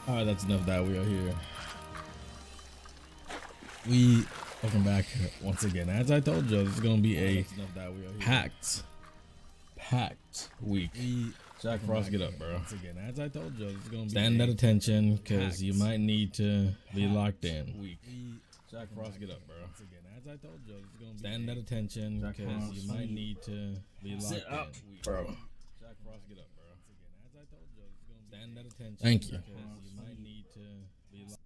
All right, that's enough that we are here. Welcome back once again. As I told you, this is gonna be a packed week. Jack Frost, get up, bro. Once again, as I told you, this is gonna be stand at attention because you might need to be locked in. Jack Frost, get up, bro. Once again, as I told you, this is gonna be stand at attention because you might need to be locked in, bro. Jack Frost, get up, bro. Once again, as I told you, this is gonna be stand at attention. Thank you. You might need to be locked.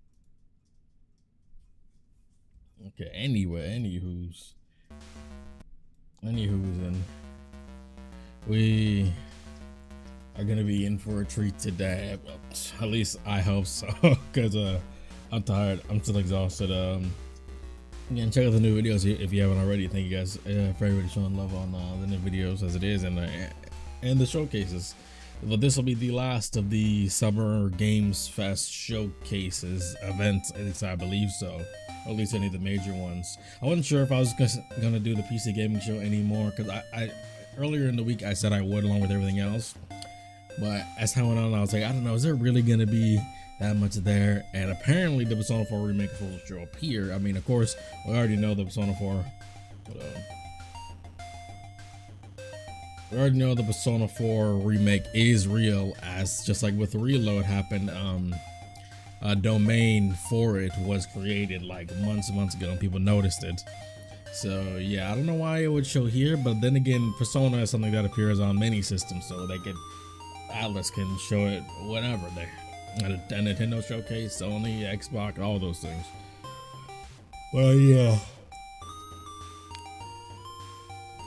Okay, anywho's and we are gonna be in for a treat today. Well, at least I hope so, because I'm tired. I'm still exhausted. Again, check out the new videos if you haven't already. Thank you guys for everybody showing love on the new videos as it is, and the showcases. But this will be the last of the Summer Games Fest showcases events, at least I believe so. Or at least any of the major ones. I wasn't sure if I was gonna do the PC gaming show anymore, because I earlier in the week I said I would along with everything else. But as time went on, I was like, I don't know, is there really gonna be that much there? And apparently the Persona 4 remake is supposed to appear. I mean, of course, we already know the Persona 4. We already know the Persona 4 remake is real, as just like with the Reload happened. A domain for it was created like months ago, and people noticed it. So yeah, I don't know why it would show here, but then again, Persona is something that appears on many systems, so they could Atlas can show it whatever they at a Nintendo showcase, Sony, Xbox, all those things. Well, yeah.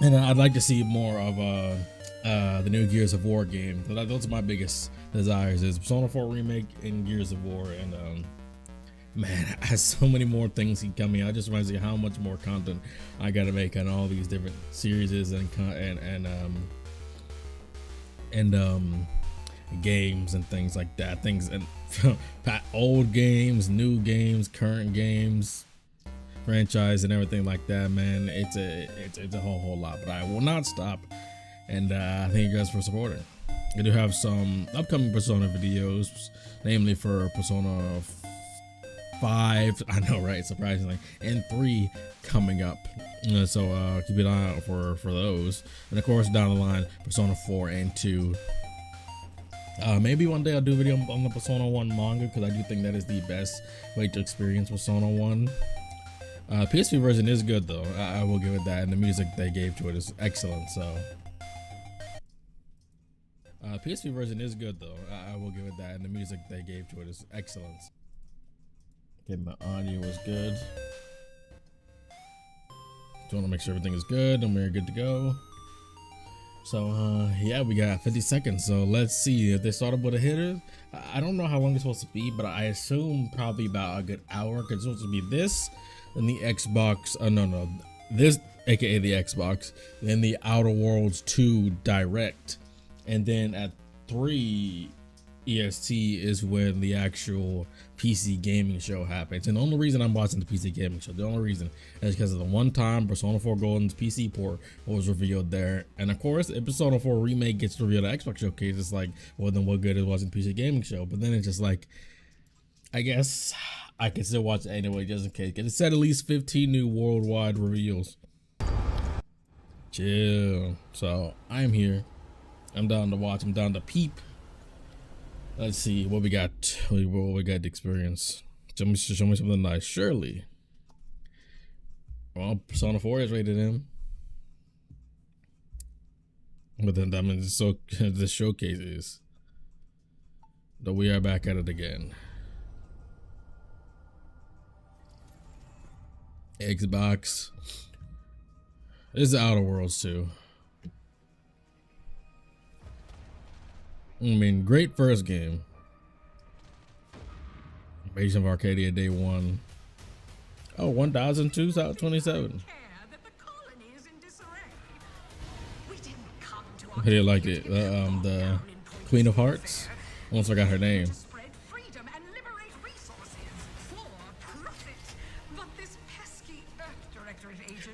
And I'd like to see more of the new Gears of War game. So those are my biggest desires: is Persona 4 remake and Gears of War. And man, I have so many more things keep coming out. It just reminds me how much more content I gotta make on all these different series and games and things like that. Things and old games, new games, current games, franchise, and everything like that. Man, it's a whole lot. But I will not stop. And thank you guys for supporting. I do have some upcoming Persona videos, namely for Persona 5, I know, right, surprisingly, and 3 coming up. So keep an eye out for those. And of course, down the line, Persona 4 and 2. Maybe one day I'll do a video on the Persona 1 manga, because I do think that is the best way to experience Persona 1. PSP version is good though, I will give it that, and the music they gave to it is excellent. So PSP version is good though, I will give it that, and the music they gave to it is excellent. Okay, my audio is good. Just want to make sure everything is good and we're good to go. So yeah, we got 50 seconds, so let's see if they start up with a hitter. I don't know how long it's supposed to be, but I assume probably about a good hour, because it's supposed to be this and the Xbox. This, aka the Xbox, then the Outer Worlds 2 Direct, and then at 3 EST is when the actual PC gaming show happens. And the only reason I'm watching the PC gaming show, the only reason, is because of the one time Persona 4 Golden's PC port was revealed there. And of course, if Persona 4 remake gets revealed at Xbox Showcase, it's like, well, then what good is watching the PC gaming show? But then it's just like, I guess I can still watch it anyway, just in case. Because it said at least 15 new worldwide reveals. Chill. So I'm here. I'm down to watch. I'm down to peep. Let's see what we got. What we got to experience. Show me something nice. Surely. Well, Persona 4 is rated M. But then that means so the showcase is. But we are back at it again. Xbox. This is the Outer Worlds too. I mean, great first game. Invasion of Arcadia Day 1. Oh, 1027. I did like it. The Queen of Hearts. Almost forgot her name.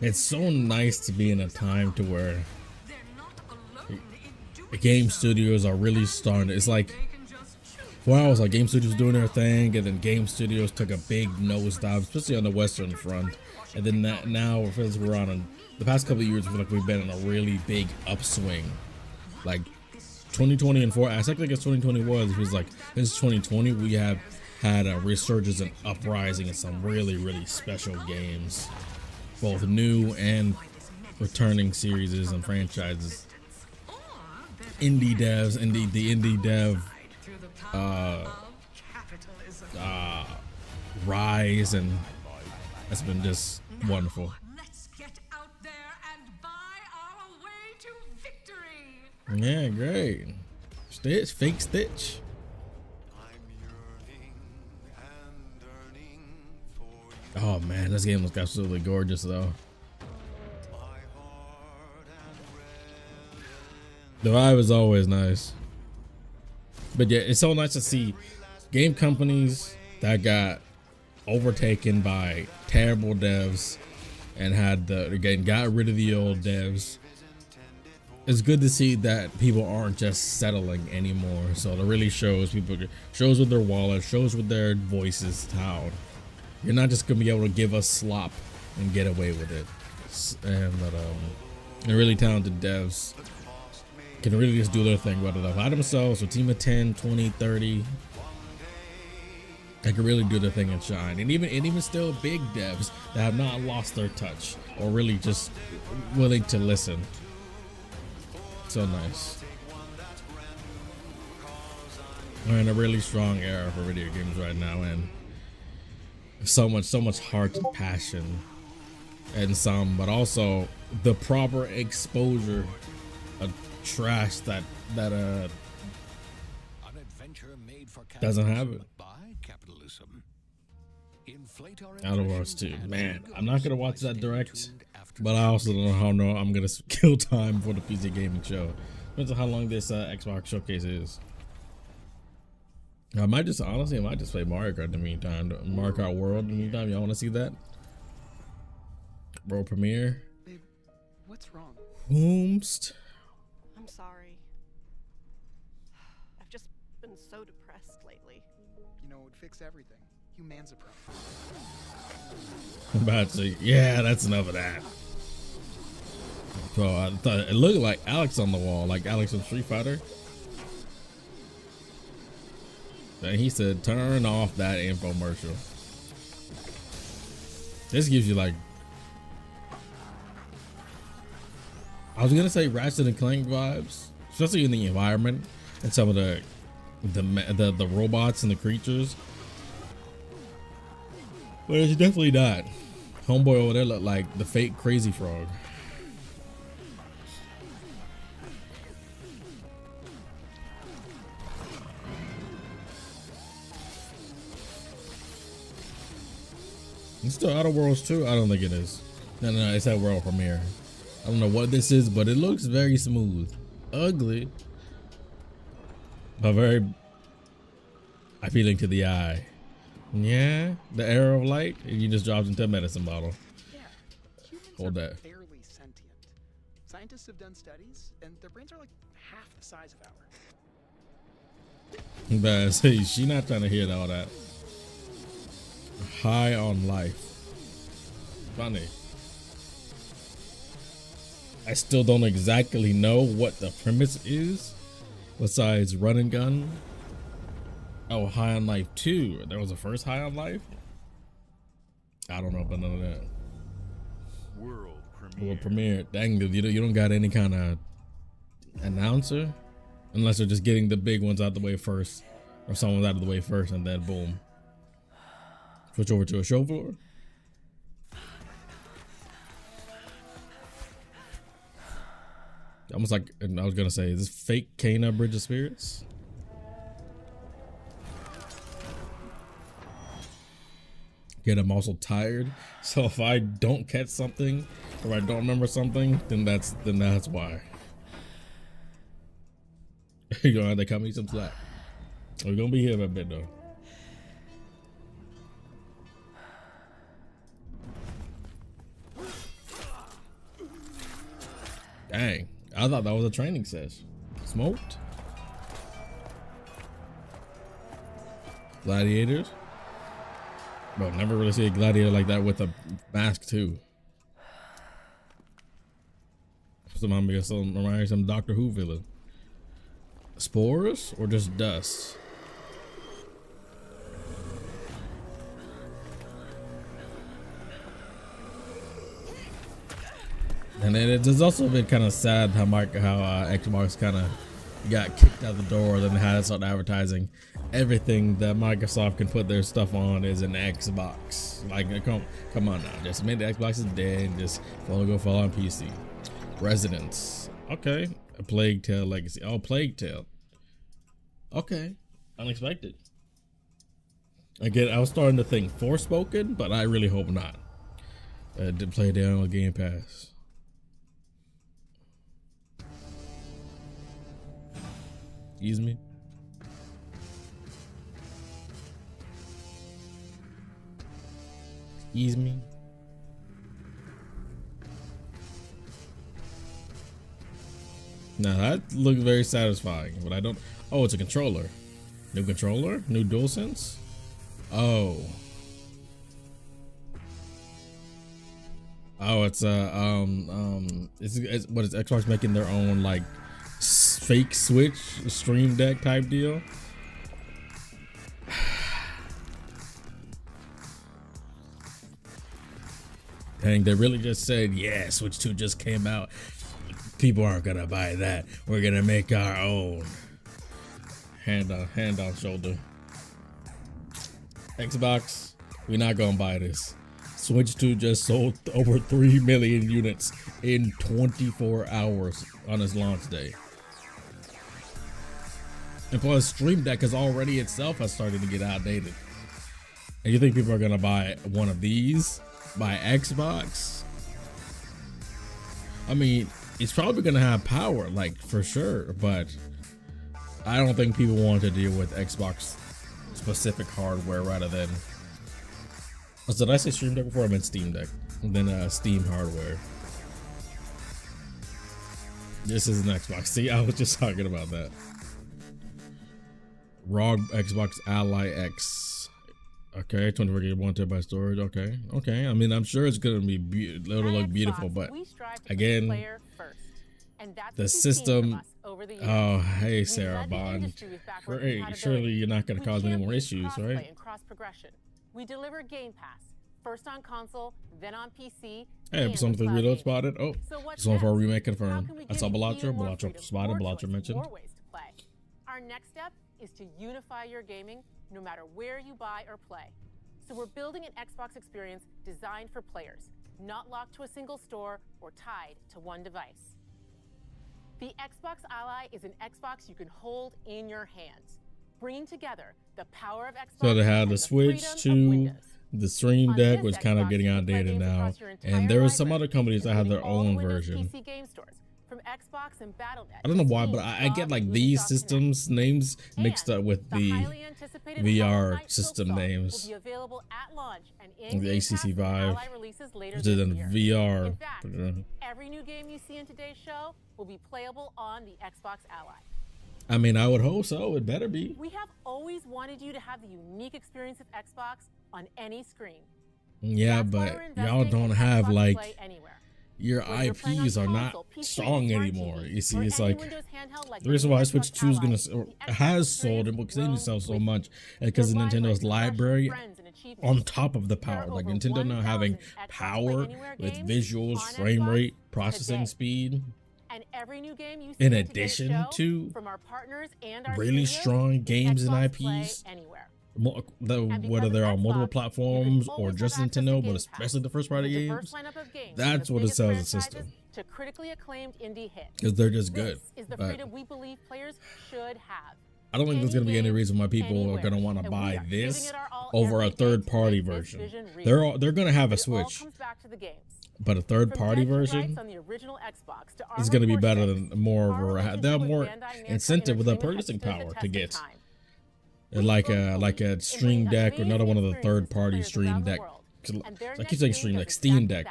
It's so nice to be in a time to where the game studios are really starting. It's like For a while, it was like Game Studios doing their thing, and then Game Studios took a big nosedive, especially on the Western front. And then now, as we're on the past couple of years, I feel like we've been in a really big upswing. Like 2020 and forward, I think 2020 was like, since 2020, we have had a resurgence and uprising in some really, really special games, both new and returning series and franchises. Indie devs, the indie dev rise, and that's been just wonderful. Let's get out there and buy our way to victory. Yeah, great. Stitch, fake Stitch. Oh man, this game looks absolutely gorgeous though. The vibe is always nice. But yeah, it's so nice to see game companies that got overtaken by terrible devs and got rid of the old devs. It's good to see that people aren't just settling anymore. So it really shows with their wallets, shows with their voices how you're not just gonna be able to give us slop and get away with it. And they're really talented devs can really just do their thing, whether they're by themselves or team of 10, 20, 30. They can really do their thing and shine. And even still big devs that have not lost their touch or really just willing to listen. So nice. We're in a really strong era for video games right now, and so much heart and passion and some, but also the proper exposure of trash that doesn't have it. Outer Worlds 2, man, I'm not gonna watch that direct, but I also don't know how I'm gonna kill time for the PC gaming show. Depends on how long this Xbox showcase is. I might just play Mario Kart in the meantime. Mario Kart World in the meantime. Y'all want to see that? World premiere. Babe, what's wrong? Whomst. I'm sorry. I've just been so depressed lately. You know, it would fix everything. Human's a pro. I'm about to. Yeah, that's enough of that. So I thought it looked like Alex on the wall, like Alex from Street Fighter. And he said, turn off that infomercial. This gives you like, I was gonna say Ratchet and Clank vibes, especially in the environment and some of the robots and the creatures. But it's definitely not. Homeboy over there looked like the fake Crazy Frog. It's still Outer Worlds 2? I don't think it is. No, it's that world premiere. I don't know what this is, but it looks very smooth. Ugly, but very appealing to the eye. Yeah, the arrow of light, and you just dropped into a medicine bottle. Yeah, humans Hold are that. barely sentient. Scientists have done studies, and their brains are like half the size of ours. But see, she not trying to hear all that. High on life. Funny. I still don't exactly know what the premise is besides run and gun. Oh, High on Life 2. There was a first High on Life? I don't know about none of that. World premiere. Dang, dude, you don't got any kind of announcer? Unless they're just getting the big ones out the way first. Or someone's out of the way first and then boom. Switch over to a show floor. Almost like, I was gonna say, is this fake Kana Bridge of Spirits? Yet I'm also tired, so if I don't catch something or I don't remember something, then that's why. You're gonna have to cut me some slack. We're gonna be here for a bit though. Dang, I thought that was a training session. Smoked. Gladiators. Bro, never really see a gladiator like that with a mask too. Remind me of some Doctor Who villain. Spores or just dust? And then it's also been kind of sad how Xbox kind of got kicked out the door, then had to start advertising everything that Microsoft can put their stuff on is an Xbox. Like, come on now, just admit the Xbox is dead and just go fall on PC. Residence, okay. A Plague Tale Legacy. Oh, Plague Tale. Okay, unexpected. Again, I was starting to think Forspoken, but I really hope not. To play down on Game Pass. Excuse me. Excuse me. Now that looked very satisfying, but I don't. Oh, it's a controller. New controller? New DualSense? Oh. Oh, it's what is Xbox making their own like fake Switch Stream Deck type deal? Dang, they really just said, yeah, Switch 2 just came out. People aren't gonna buy that. We're gonna make our own. Hand on shoulder. Xbox, we're not gonna buy this. Switch 2 just sold over 3 million units in 24 hours on its launch day. And plus, Stream Deck is already itself has started to get outdated. And you think people are gonna buy one of these by Xbox? I mean, it's probably gonna have power, like for sure, but I don't think people want to deal with Xbox specific hardware rather than. Oh, did I say Stream Deck before? I meant Steam Deck, and then Steam hardware. This is an Xbox. See, I was just talking about that. ROG Xbox Ally X. Okay, 24 gig 1 terabyte storage. Okay. I mean, I'm sure it's gonna be it'll look beautiful, but again, the system. Oh, hey, Sarah Bond. Surely you're not gonna cause any more issues, right? We deliver Game Pass, first on console, then on PC. Hey, episode 3 reload spotted. Oh, it's on for a remake confirmed. I saw Balatro spotted, Balatro mentioned. Our next step is to unify your gaming no matter where you buy or play. So we're building an Xbox experience designed for players, not locked to a single store or tied to one device. The Xbox Ally is an Xbox you can hold in your hands, bringing together the power of Xbox. So they had the Switch 2, the Stream Deck was kind of getting outdated now, and there were some other companies that had their own version. From Xbox and Battle.net. I don't know why, but I get like these systems names mixed up with the VR system names. Will be available at launch and in the ACC Vive, which is in VR. In fact, every new game you see in today's show will be playable on the Xbox Ally. I mean, I would hope so. It better be. We have always wanted you to have the unique experience of Xbox on any screen. Yeah, but y'all don't have like. Your IPs are not strong anymore. You see, it's like the reason why Switch 2 is has sold and will continue to sell so much because of Nintendo's library on top of the power. Like Nintendo now having power with visuals, frame rate, processing speed. In addition to really strong games and IPs. Whether they're on multiple platforms or just Nintendo, but especially the first party games, that's what it sells the system. To critically acclaimed indie hits. Because they're just good. This is the freedom we believe players should have. I don't think there's going to be any reason why people are going to want to buy this over a third-party version. They're going to have a Switch, but a third-party version is going to be better than they have more incentive with that purchasing power to get. Like a Stream Deck or another one of the third-party Stream Deck. I keep saying Stream Deck, Steam Deck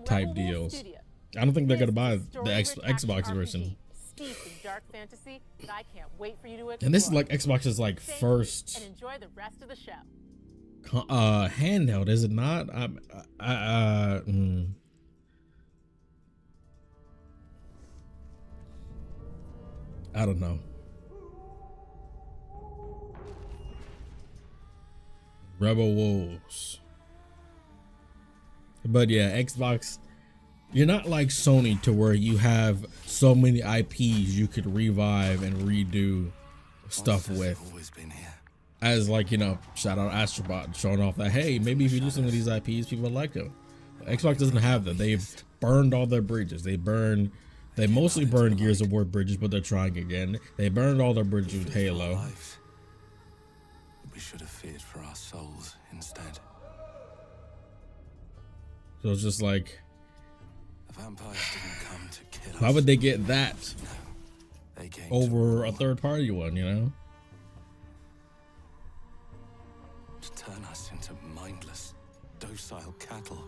type deals. I don't think they're gonna buy the Xbox version. dark fantasy that I can't wait for you to explore. And this is like Xbox's like Stay first and enjoy the rest of the show. handheld, is it not? I don't know. Rebel Wolves. But yeah, Xbox, you're not like Sony to where you have so many IPs you could revive and redo stuff with. As like, you know, shout out Astrobot showing off that, hey, maybe if you do some of these IPs, people like them. Xbox doesn't have that. They've burned all their bridges. They mostly burned Gears of War bridges, but they're trying again. They burned all their bridges with Halo. We should have feared for our souls instead. So it's just like, The vampires didn't come to kill us. why would they get that No, they came over to a third party one, you know? turn us into mindless, docile cattle.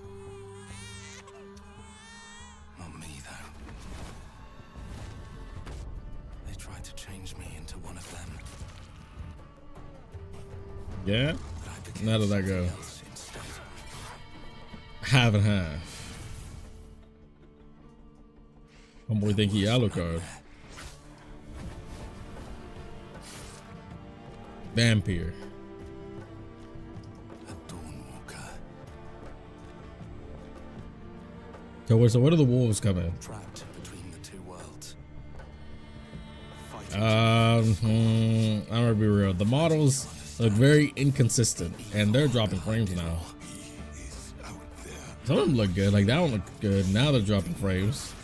Not me, though. They tried to change me into one of them. Yeah? But I became How did that go? something else instead. Half and half. Homeboy think he Alucard. Vampire. A Dawnwalker, So where do the wolves come in? trapped between the two worlds. I'm gonna be real. The models look very inconsistent, and they're dropping frames now. Some of them look good. Like that one looked good. Now they're dropping frames.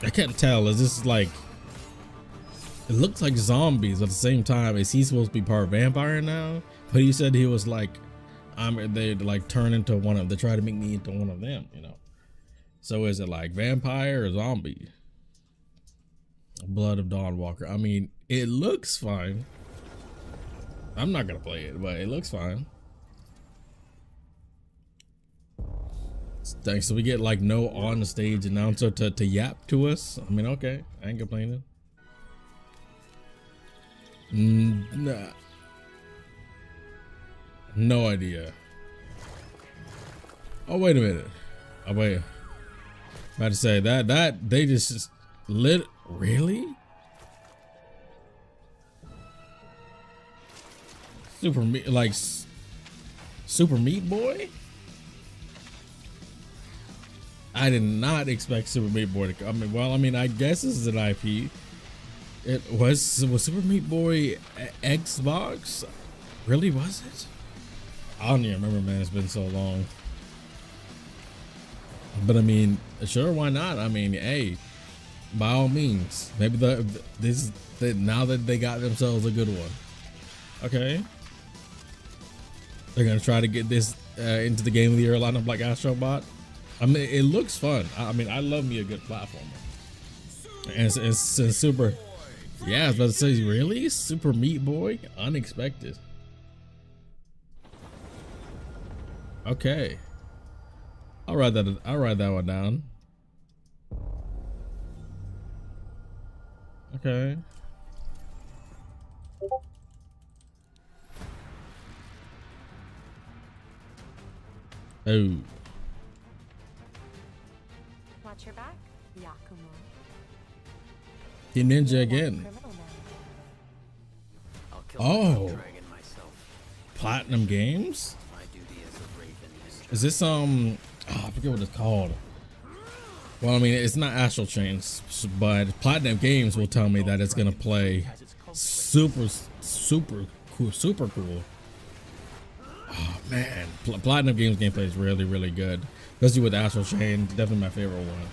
I can't tell. Is this like? It looks like zombies at the same time. Is he supposed to be part vampire now? But he said he was like, they like turn into one of. They try to make me into one of them, you know. So is it like vampire or zombie? Blood of Dawnwalker. I mean, it looks fine. I'm not gonna play it, but it looks fine. Thanks. So we get like no on stage announcer to yap to us. I mean, okay, I ain't complaining. Nah. No idea. Oh wait a minute. Oh wait. About to say that they just lit. Really? Super Meat, like Super Meat Boy? I did not expect Super Meat Boy to come. I mean, well, I mean, I guess this is an IP. It was Super Meat Boy Xbox? Really, was it? I don't even remember, man. It's been so long. But I mean, sure, why not? I mean, hey, by all means, maybe now that they got themselves a good one. Okay, they're gonna try to get this into the game of the year lineup like Astrobot. I mean, it looks fun. I mean, I love me a good platformer. And it's super. Yeah, I was about to say, really? Super Meat Boy? Unexpected. Okay. I'll write that one down. Okay. Oh. Watch your back, Yakumo. The ninja again. Oh. Platinum Games? Is this I forget what it's called. Well, I mean, it's not Astral Chains, but Platinum Games will tell me that it's gonna play super cool. Oh man, Platinum Games gameplay is really good, especially with Astral Chain. Definitely my favorite one.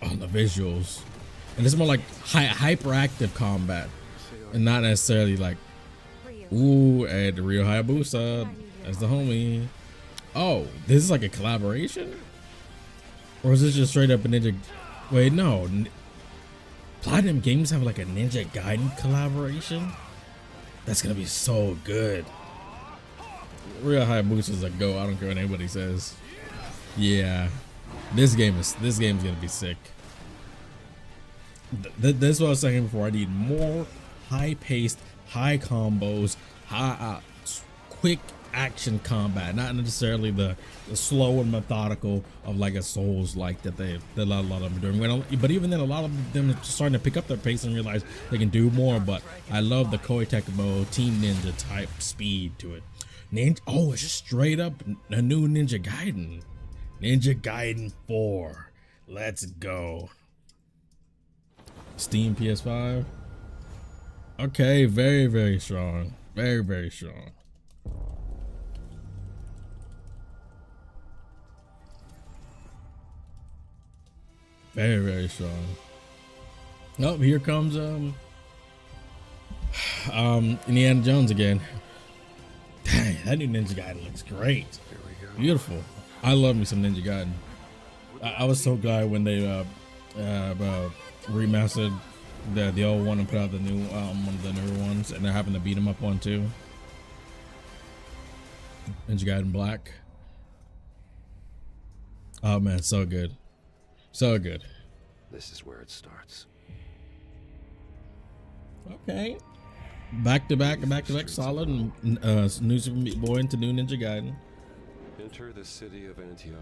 On the visuals, and it's more like hyperactive combat, and not necessarily like, ooh, and Rio Hayabusa as the homie. Oh, this is like a collaboration, or is this just straight up a Ninja? Wait, no. Platinum Games have like a Ninja Gaiden collaboration. That's gonna be so good. Real Hayabusa is a go. I don't care what anybody says. Yeah, this game's gonna be sick. This is what I was saying before. I need more high-paced, high combos, quick action combat, not necessarily the slow and methodical of like a Souls like that a lot of them are doing. But even then, a lot of them are starting to pick up their pace and realize they can do more. But I love the Koei Tecmo Team Ninja type speed to it. Oh, it's just straight up a new Ninja Gaiden. Ninja Gaiden 4. Let's go. Steam PS5. Okay, very, very strong. Very, very strong. Very, very strong. Oh, here comes Indiana Jones again. Dang, that new Ninja Gaiden looks great. Beautiful. I love me some Ninja Gaiden. I was so glad when they remastered the old one and put out the new one of the newer ones, and they're having to beat them up on too. Ninja Gaiden Black. Oh man, so good. So good. This is where it starts. Okay. Back to back solid and new Super Meat Boy into new Ninja Gaiden. Enter the city of Antioch.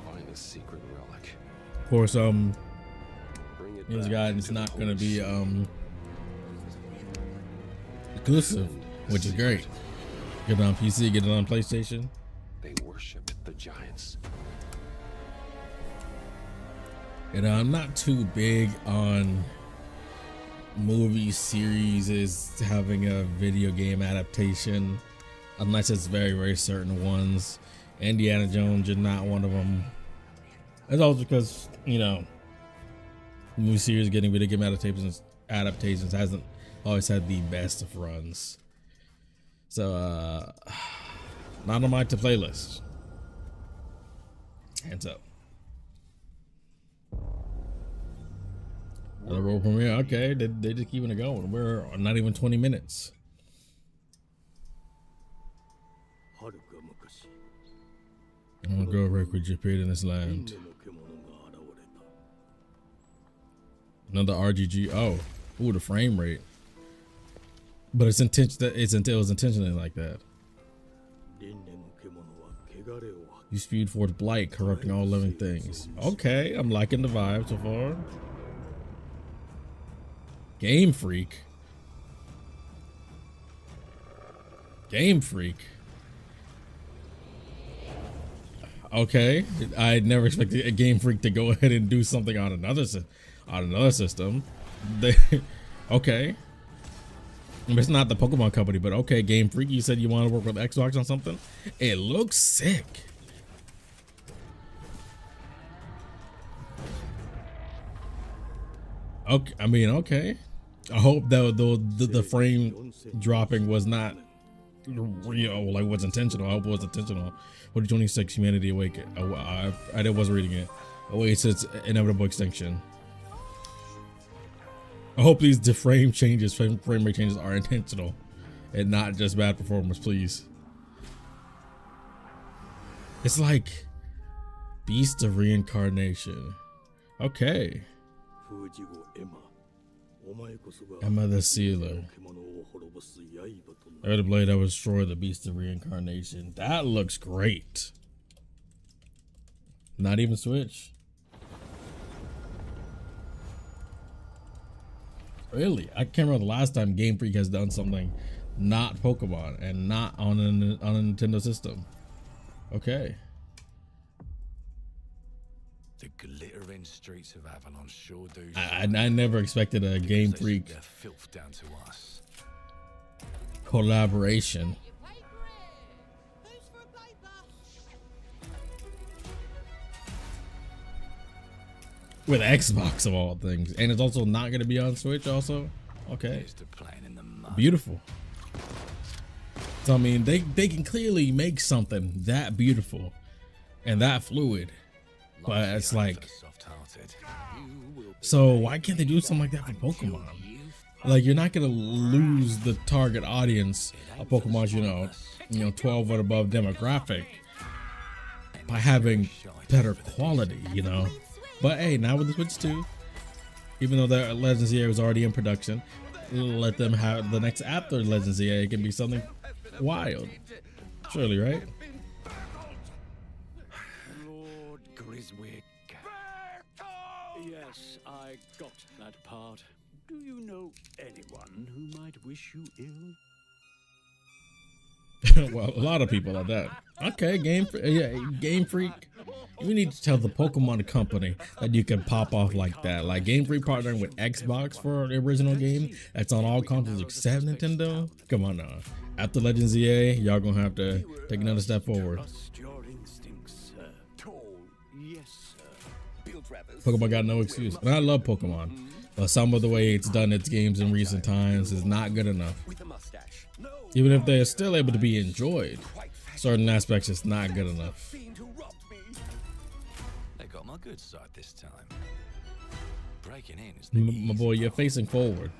Find a secret relic. Of course, Bring it Ninja back Gaiden's to not the gonna be Holy exclusive, which is great. Get it on PC, get it on PlayStation. They worshipped the giants. And I'm not too big on movie series is having a video game adaptation, unless it's very, very certain ones. Indiana Jones is not one of them. It's also because, you know, movie series getting video game adaptations hasn't always had the best of runs. So, not on my to playlist. Hands up. Another world premiere. Okay, they just keeping it going. We're not even 20 minutes. I'm gonna go record appeared in this land. Another RGG. Oh, ooh, the frame rate. But it's it was intentionally like that. You spewed forth blight, corrupting all living things. Okay, I'm liking the vibe so far. Game Freak. Game Freak. Okay, I never expected a Game Freak to go ahead and do something on another system. Okay. It's not the Pokemon company, but okay, Game Freak, you said you want to work with Xbox on something? It looks sick. Okay, I mean, okay. I hope that the frame dropping was not, you know, like was intentional. I hope it was intentional. What did 26 humanity awaken? Oh, I wasn't reading it. Awaits its inevitable extinction. I hope these frame rate changes are intentional and not just bad performance, please. It's like Beast of Reincarnation. Okay. Emma the Sealer. The blade that will destroy the Beast of Reincarnation. That looks great. Not even Switch. Really? I can't remember the last time Game Freak has done something not Pokemon and not on a Nintendo system. Okay. The glittering streets of Avalon sure do. I never expected a Game Freak Their filth down to us. collaboration. With Xbox of all things, and it's also not going to be on Switch. Also, okay, beautiful. So I mean, they can clearly make something that beautiful and that fluid, but it's like, so why can't they do something like that for Pokemon? Like, you're not gonna lose the target audience of Pokemon's, you know, 12 and above demographic by having better quality, you know. But hey, now with the Switch 2, even though the Legends EA was already in production, let them have the next after Legends EA. It can be something wild, surely, right? Lord Griswick. Yes, I got that part. Do you know anyone who might wish you ill? Well, a lot of people at that. Okay, Game Freak. You need to tell the Pokemon company that you can pop off like that. Like Game Freak partnering with Xbox for the original game that's on all consoles except Nintendo. Come on now. After Legends EA, y'all gonna have to take another step forward. Trust your instincts, sir. Tall, yes, sir. Pokemon got no excuse. And I love Pokemon, but some of the way it's done its games in recent times is not good enough. Even if they're still able to be enjoyed, certain aspects it's not good enough. They got my good side this time. Breaking in is My boy, you're facing forward.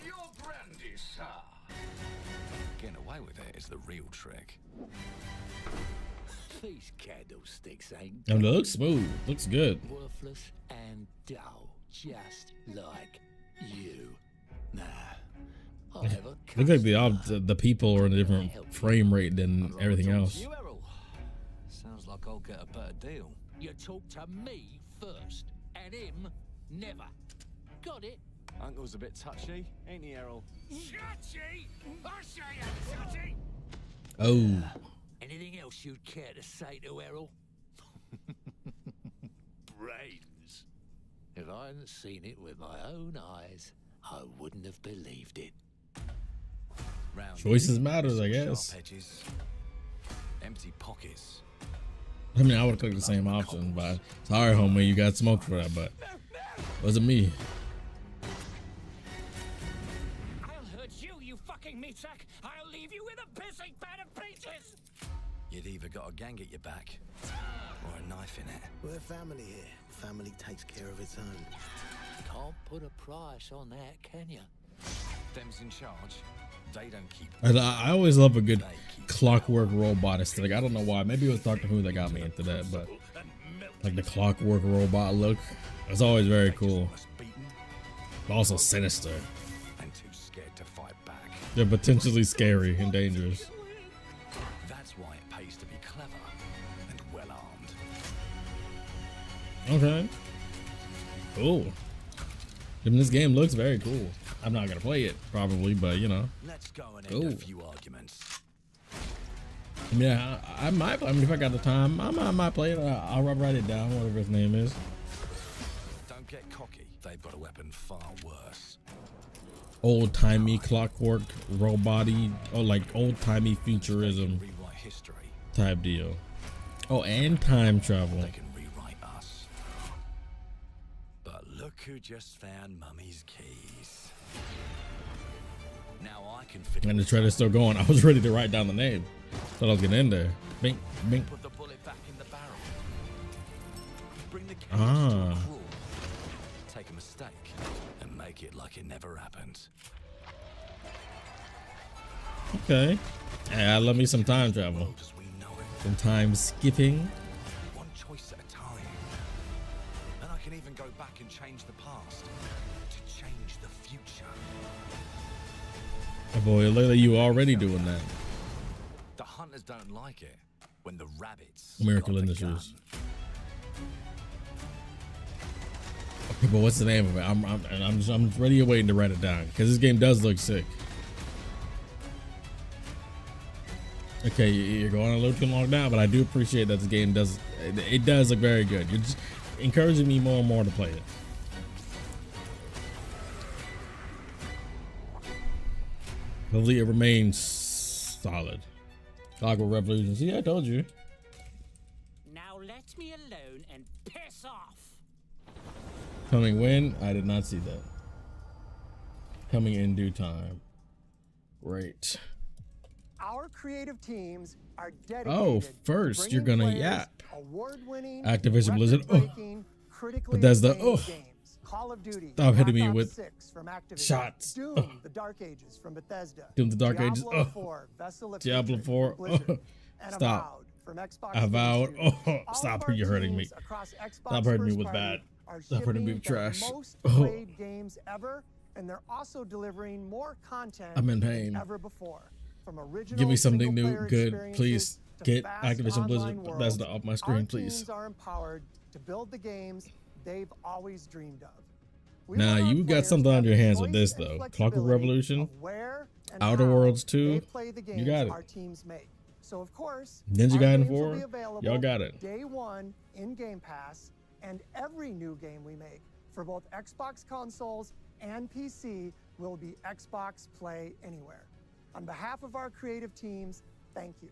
Your brandy, sir. Getting away with it is the real trick. These candlesticks ain't And it looks smooth. Looks good. worthless and dull, just like you. Nah. I have a Looks like the people are in a different frame rate than everything else. You, Errol. Sounds like I'll get a better deal. You talk to me first, and him never. Got it? Uncle's a bit touchy, ain't he, Errol? Touchy? I say I'm touchy. Oh, Anything else you'd care to say to Errol? Brains. If I hadn't seen it with my own eyes, I wouldn't have believed it. Round choices matters, I guess. sharp edges, empty pockets. I mean, I would have clicked the same option, but sorry, homie, you got smoked for that, but wasn't me. I'll hurt you, you fucking meatsack. I'll leave you with a pissing bed of pieces. You'd either got a gang at your back or a knife in it. We're family here. Family takes care of its own. Can't put a price on that, can you? Them's in charge. They don't keep. And I always love a good clockwork robot aesthetic. I don't know why. Maybe it was Doctor Who that got me into that, but like the clockwork robot look, it's always very cool. But also sinister. And too scared to fight back. They're potentially scary and dangerous. That's why it pays to be clever and well armed. Okay. Cool. Even this game looks very cool. I'm not gonna play it probably, but you know. Let's go and end Ooh. a few arguments. Yeah, I might. I mean, if I got the time, I might play it. I'll write it down, whatever his name is. Don't get cocky. They've got a weapon far worse. Old timey clockwork robot-y, or like old timey futurism Rewrite history. type deal. Oh, and time travel. They can rewrite us. But look who just found Mummy's keys. Now I can fit. And the trailer's still going. I was ready to write down the name. Thought I was getting in there. Bink, bink. Put the bullet back in the barrel. Bring the cage Ah. to a crawl. Take a mistake and make it like it never happened. Okay. Yeah, love me some time travel. World as we know it. Some time skipping. One choice at a time. And I can even go back and change the past to change the future. Oh boy, look at you already doing that. The hunters don't like it when the rabbits. Miracle got the Industries. gun. Okay, but what's the name of it? I'm ready waiting to write it down because this game does look sick. Okay, you're going a little too long now, but I do appreciate that this game does look very good. You're just encouraging me more and more to play it. Hopefully it remains solid. Clockwork Revolution. See, I told you. Now let me alone and piss off. Coming when? I did not see that. Coming in due time. Great. Our creative teams are dedicated. Oh, first to you're bringing gonna players yap. Award-winning, Activision Blizzard. Oh. record-breaking, critically Bethesda, acclaimed oh. games. Call of Duty, Stop hitting me Black Ops with 6 from Activision, shots. Doom, Oh. The Dark Ages from Bethesda, Doom the Dark Ages. Diablo Oh. 4, Vessel of Diablo Hatred 4. from Blizzard, Oh. and Stop. Avowed from Xbox Avowed. Game Studios. Oh, All stop of our you're hurting me. teams across Xbox Stop hurting me first with party bad. are Stop hurting me shipping with the trash. most Oh. played games ever, and they're also delivering more content I'm in than pain. ever before. From original Give me something new, single-player good, experiences please. to Get fast Activision Blizzard online Bethesda worlds, off my our screen, please. teams are empowered to build the games they've always dreamed of. We Nah, want our you got players something to on have your the hands with choice this and though. Clockwork flexibility Revolution, of where and Outer how Worlds they 2. play the You games got it. our teams make. So of course, Ninja our Gaiden games will 4, be available y'all got it. Day one in Game Pass, and every new game we make for both Xbox consoles and PC will be Xbox Play Anywhere. On behalf of our creative teams, thank you.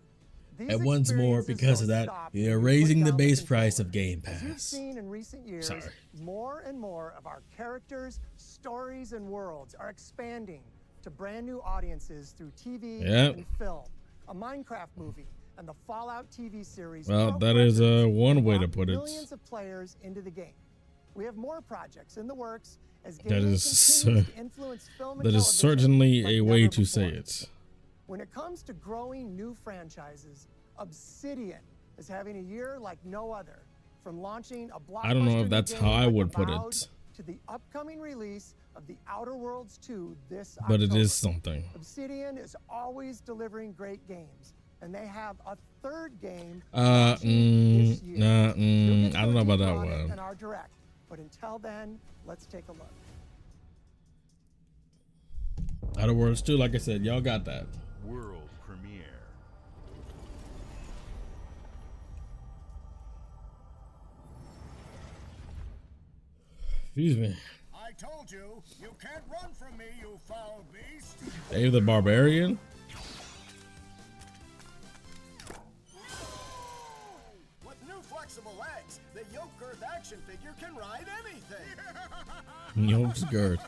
These And once more, experiences because don't of that, stop you're when you put raising the down base controller. price of Game As you've Pass. seen in recent years, Sorry. more and more of our characters, stories, and worlds are expanding to brand new audiences through TV Yep. and film. A Minecraft movie and the Fallout TV series. Well, broke that is records one and way to brought put it. millions of players into the game. We have more projects in the works as That gaming is continues to influence film and that is television certainly like a way never to say before. it. When it comes to growing new franchises, Obsidian is having a year like no other. From launching a blockbuster I don't know if new that's game how I like would put Avowed it, to the upcoming release of The Outer Worlds 2 this but it October. is something. Obsidian is always delivering great games, and they have a third game I launching this year. You'll get to don't know go about that deeper on it one. in our direct, but until then, let's take a look. Outer Worlds 2, like I said, y'all got that. World premiere. Excuse me. I told you, you can't run from me, you foul beast. Dave the Barbarian. With new flexible legs, the yoke girth action figure can ride anything. Yoke's Girth.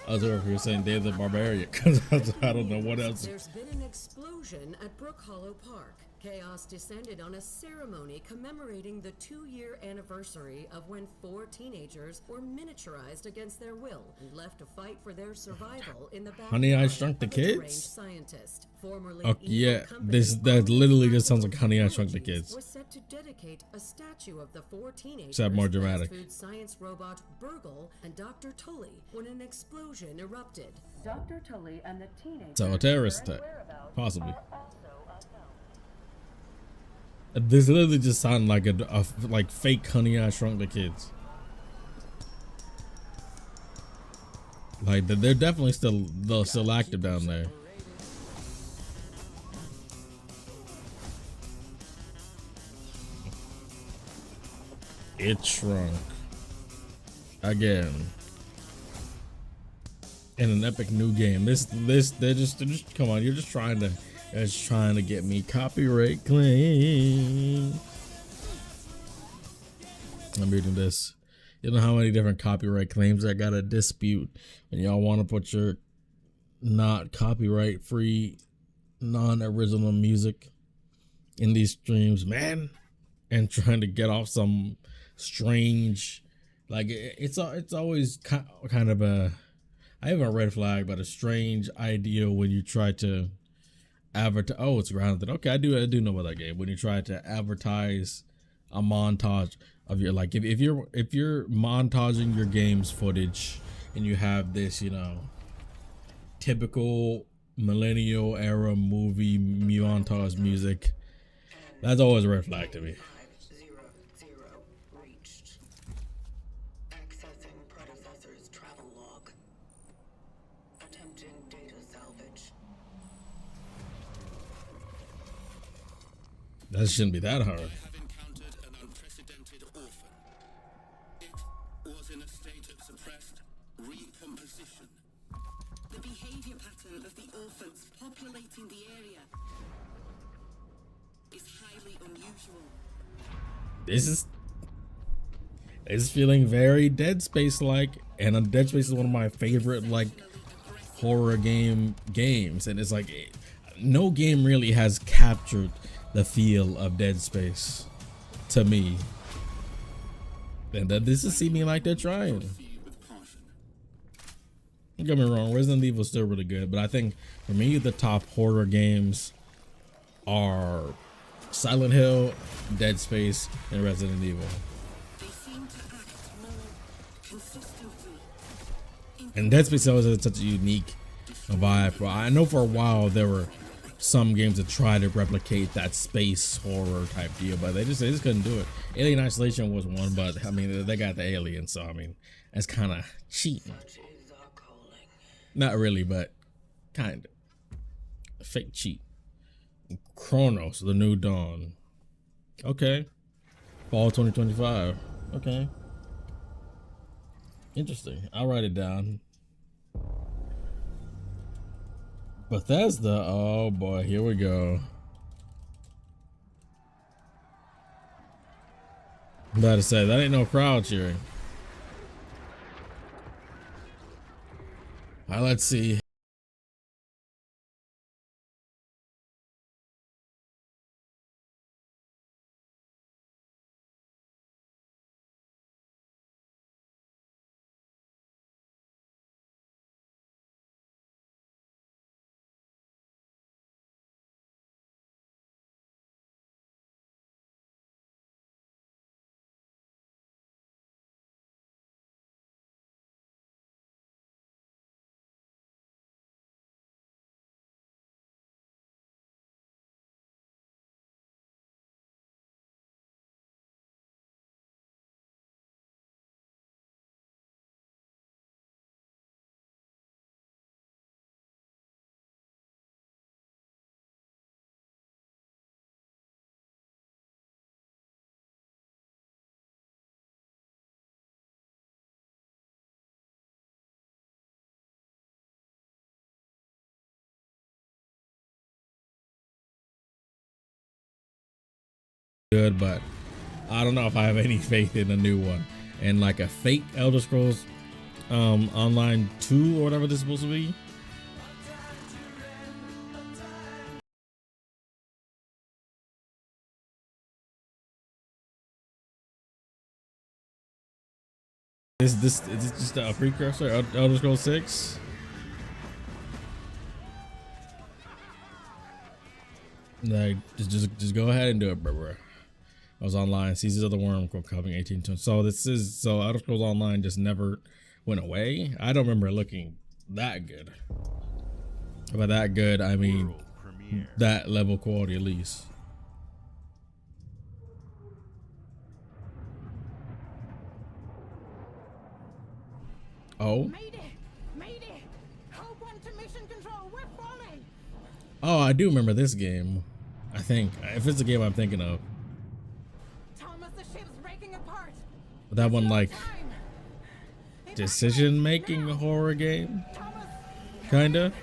I was wondering if you were saying Dave the Barbarian, because I don't know what else. There's been an explosion at Brook Hollow Park. Chaos descended on a ceremony commemorating the 2-year anniversary of when 4 teenagers were miniaturized against their will and left to fight for their survival in the Honey, I backyard Shrunk the of a deranged Kids? scientist. Formerly Oh, evil yeah, company that literally just sounds like Honey, I Shrunk the Kids. was set to dedicate a statue of the 4 teenagers, Except more dramatic. fast food science robot Burgle and Dr. Tully, when an explosion erupted. Dr. Tully and the teenagers So a terrorist attack, possibly. This literally just sounded like a like fake Honey, I Shrunk the Kids. Like they're definitely still active down there. It shrunk again in an epic new game. They're just come on. You're just trying to get me copyright claim. I'm reading this. You know how many different copyright claims I gotta dispute, and y'all want to put your not copyright free, non-original music in these streams, man, and trying to get off some strange, like it's always kind of a, I have a red flag, but a strange idea when you try to advertise. Oh, it's grounded. Okay, I do know about that game. When you try to advertise a montage of your, like if you're montaging your game's footage and you have this, you know, typical millennial era movie montage music, that's always a red flag to me. That shouldn't be that hard. Have encountered an unprecedented orphan. It was in a state of suppressed recomposition. The behavior pattern of the orphans populating the area is highly unusual. This is feeling very Dead Space like, and Dead Space is one of my favorite like horror games, and it's like no game really has captured the feel of Dead Space to me. And that this is seeming like they're trying. Don't get me wrong, Resident Evil is still really good, but I think for me the top horror games are Silent Hill, Dead Space, and Resident Evil. And Dead Space always had such a unique vibe. I know for a while there were some games that try to replicate that space horror type deal, but they just couldn't do it. Alien Isolation was one, but I mean they got the alien, so I mean that's kind of cheating. Not really, but kind of fake cheat. Chronos, The New Dawn. Okay, fall 2025. Okay, interesting. I'll write it down. Bethesda, oh boy, here we go. I'm about to say, that ain't no crowd cheering. All right, let's see. Good, but I don't know if I have any faith in a new one. And like a fake Elder Scrolls Online 2 or whatever this is supposed to be. Is this just a precursor? Elder Scrolls 6? Like just go ahead and do it, bro. I was online. Seasons of the Worm coming 1820. So Elder Scrolls Online just never went away. I don't remember it looking that good. By that good, I mean that level quality at least. Oh. Oh, I do remember this game. I think if it's the game I'm thinking of. That one like decision-making horror game, kinda.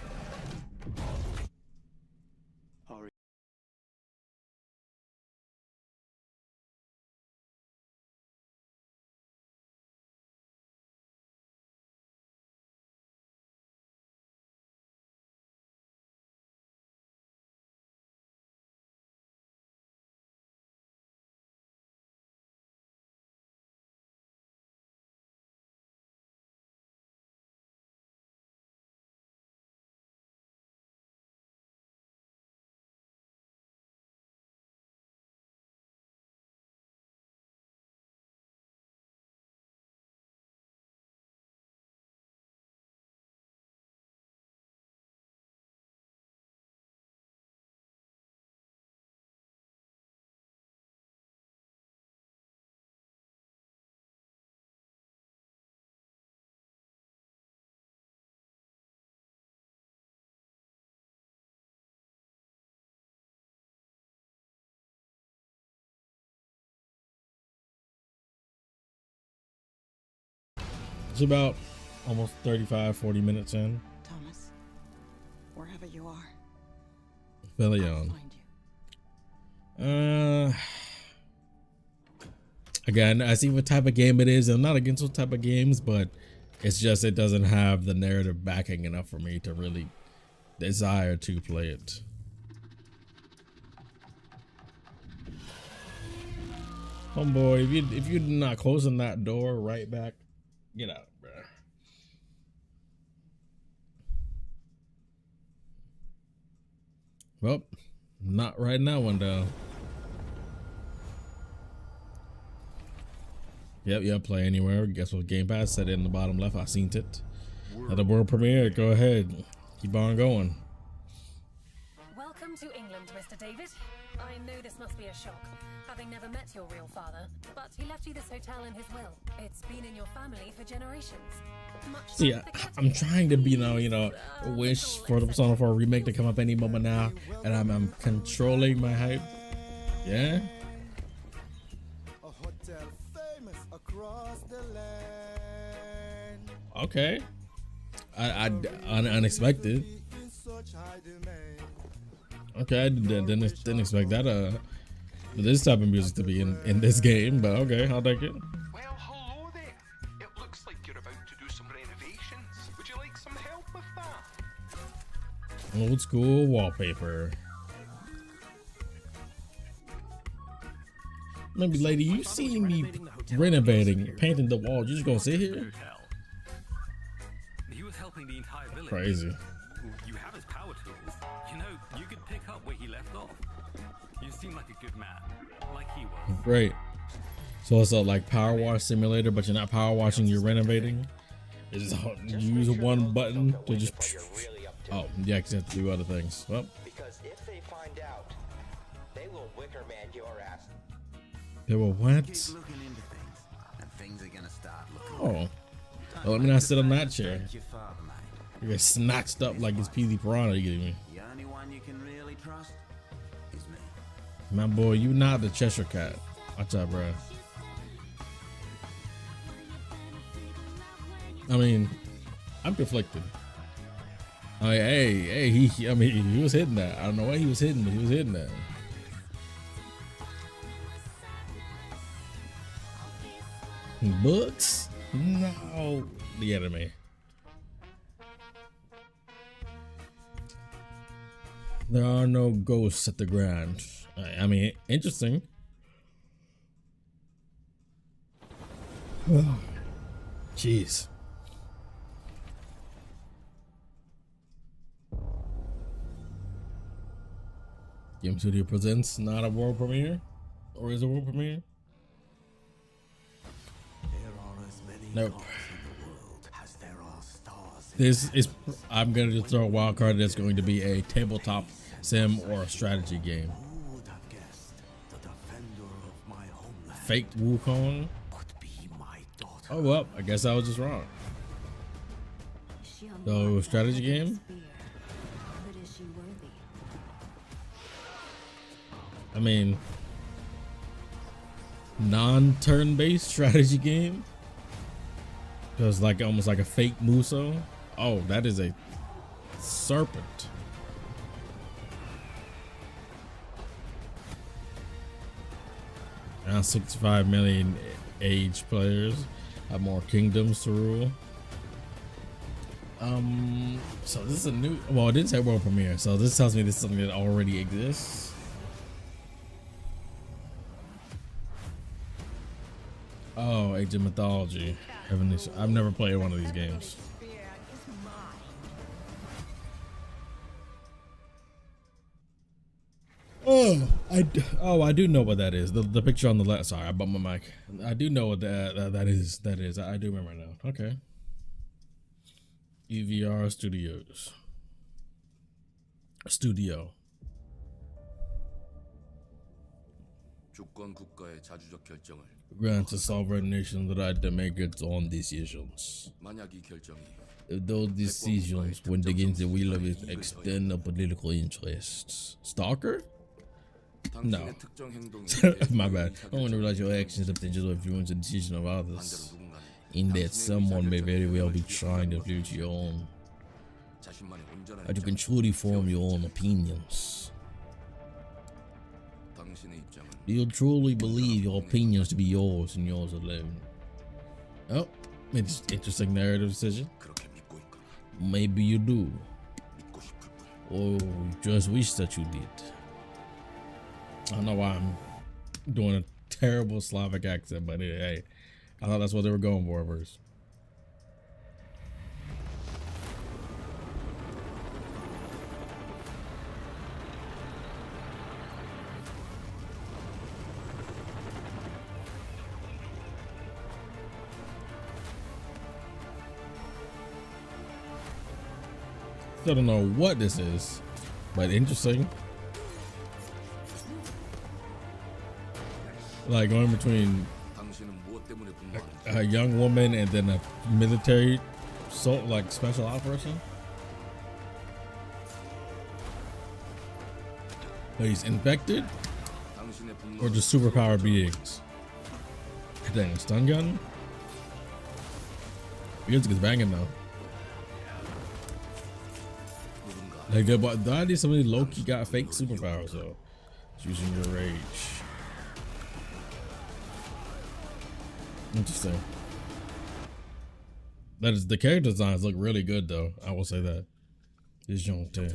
It's about almost 35-40 minutes in. Thomas, wherever you are, Belly on. Again, I see what type of game it is. I'm not against those type of games, but it's just it doesn't have the narrative backing enough for me to really desire to play it. Homeboy, if you're not closing that door right back, get out, bro. Well, not right now, one down. Yep, play anywhere. Guess what? Game Pass said it in the bottom left. I seen it. At the world premiere, go ahead. Keep on going. Welcome to England, Mr. David. I know this must be a shock, having never met your real father, but he left you this hotel in his will. It's been in your family for generations. See, I'm trying to be, you know, wish for the Persona 4 remake to come up any moment now, and I'm controlling my hype. Yeah. Okay. Unexpected. Okay, I didn't expect that this type of music to be in this game, but okay, I'll take it. Well, hello there. It looks like you're about to do some renovations. Would you like some help with that? Old school wallpaper. Maybe, lady, you seen me renovating, painting the wall. You just gonna sit here? He was helping the entire village. Crazy. You have his power tools. You know, you could pick up where he left off. You seem like a good man, like he was. Great. So it's a like power wash simulator, but you're not power washing, you're renovating. It's just, you use one button to just. Oh, yeah, because you have to do other things. Well. Because if they find out, they will wicker man your ass. They will what? Oh. Well, let me not sit on that chair. You get snatched up like it's Peely Piranha. You getting me? The only one you can really trust is me. My boy, you not the Cheshire Cat. Watch out, bro. I mean, I'm conflicted. I mean, hey, he was hitting that. I don't know what he was hitting, but he was hitting that. Books? No. The anime. There are no ghosts at the Grand. I mean, interesting. Jeez. Game Studio presents not a world premiere? Or is it a world premiere? Nope. This is, I'm going to just throw a wild card that's going to be a tabletop sim or a strategy game. Fake Wukong? Oh well, I guess I was just wrong. So, strategy game? I mean, non-turn based strategy game? Because like almost like a fake Muso. Oh, that is a serpent. Now 65 million age players have more kingdoms to rule. So this is a new, well, it didn't say world premiere, so this tells me this is something that already exists. Oh, Age of Mythology. I've never played one of these games. I do know what that is. The picture on the left. Sorry, I bumped my mic. I do know what that is. I do remember now. Okay. EVR Studio. Grants a sovereign nation the right to make its own decisions. If those decisions went against the will of its external political interests. Stalker? No. My bad. I want to realize your actions have potential influence the decision of others. In that someone may very well be trying to influence your own. But you can truly form your own opinions. Do you truly believe your opinions to be yours and yours alone? Oh, it's interesting narrative decision. Maybe you do. Or you just wish that you did. I don't know why I'm doing a terrible Slavic accent, but hey, I thought that's what they were going for first. Still don't know what this is, but interesting. Like going between a young woman and then a military like special ops person. Are he's infected or just superpower beings? Dang, a stun gun? He gets banging though. Like, but I need somebody low-key got fake superpowers though. It's using your rage. Interesting. That is, the character designs look really good though. I will say that. Disjoncté.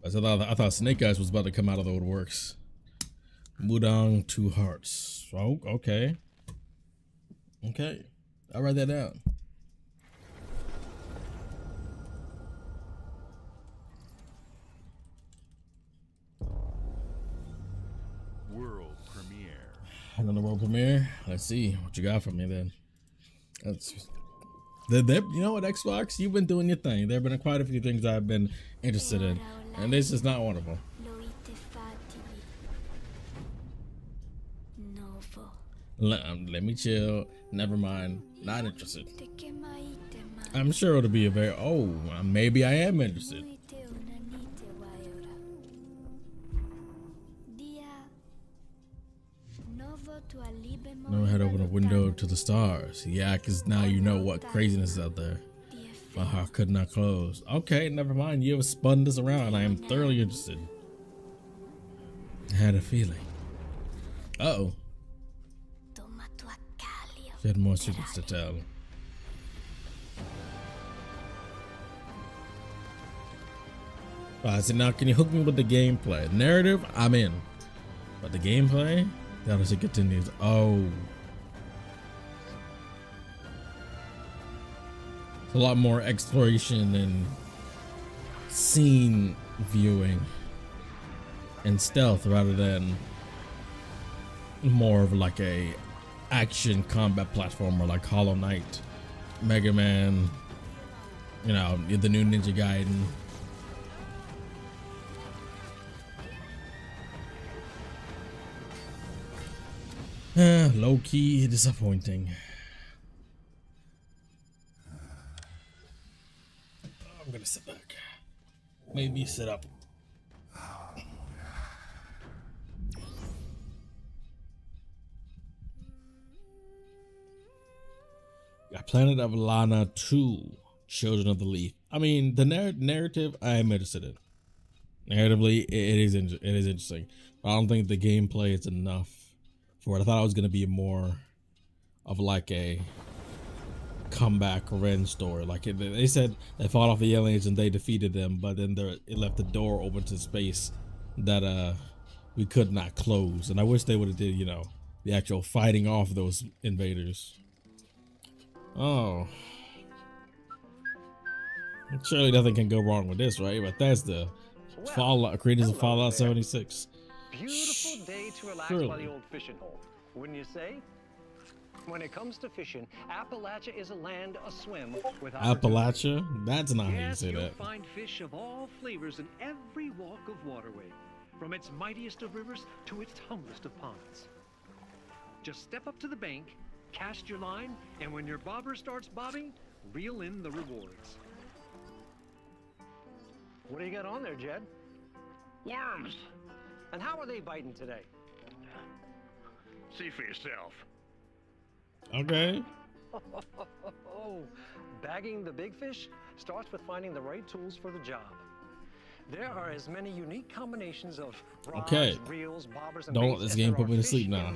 I thought Snake Eyes was about to come out of the woodworks. Mudang, 2 hearts. Oh, okay. Okay. I'll write that down. World premiere. Another world premiere. Let's see what you got for me then. That's you know what, Xbox, you've been doing your thing. There have been quite a few things I've been interested in, and this is not one of them. Let me chill. Never mind. Not interested. I'm sure it'll be a very maybe I am interested. Never had opened a window to the stars. Yeah, because now you know what craziness is out there. My heart could not close. Okay, never mind. You have spun this around. I am thoroughly interested. I had a feeling. Uh-oh. She had more secrets to tell. Alright, so now can you hook me with the gameplay? Narrative, I'm in. But the gameplay? That as it continues. Oh. It's a lot more exploration and scene viewing and stealth rather than more of like a action combat platformer like Hollow Knight, Mega Man, you know, the new Ninja Gaiden. Low-key disappointing. I'm gonna sit back. Maybe sit up. Got Planet of Lana 2, Children of the Leaf. I mean, the narrative I am interested in. Narratively, it is interesting. But I don't think the gameplay is enough for it. I thought it was going to be more of like a comeback revenge story. Like they said they fought off the aliens and they defeated them, but then it left the door open to space that we could not close. And I wish they would have did, you know, the actual fighting off those invaders. Oh, surely nothing can go wrong with this, right? But that's the Fallout, creators of Fallout 76. Beautiful day to relax by the old fishing hole, wouldn't you say? When it comes to fishing, Appalachia is a land aswim with Appalachia? That's not how you say you'll that. Find fish of all flavors in every walk of waterway, from its mightiest of rivers to its humblest of ponds. Just step up to the bank, cast your line, and when your bobber starts bobbing, reel in the rewards. What do you got on there, Jed? Worms. And how are they biting today? See for yourself. Okay. Bagging the big fish starts with finding the right tools for the job. There are as many unique combinations of rods, reels, bobbers, and don't let this game put me to sleep now.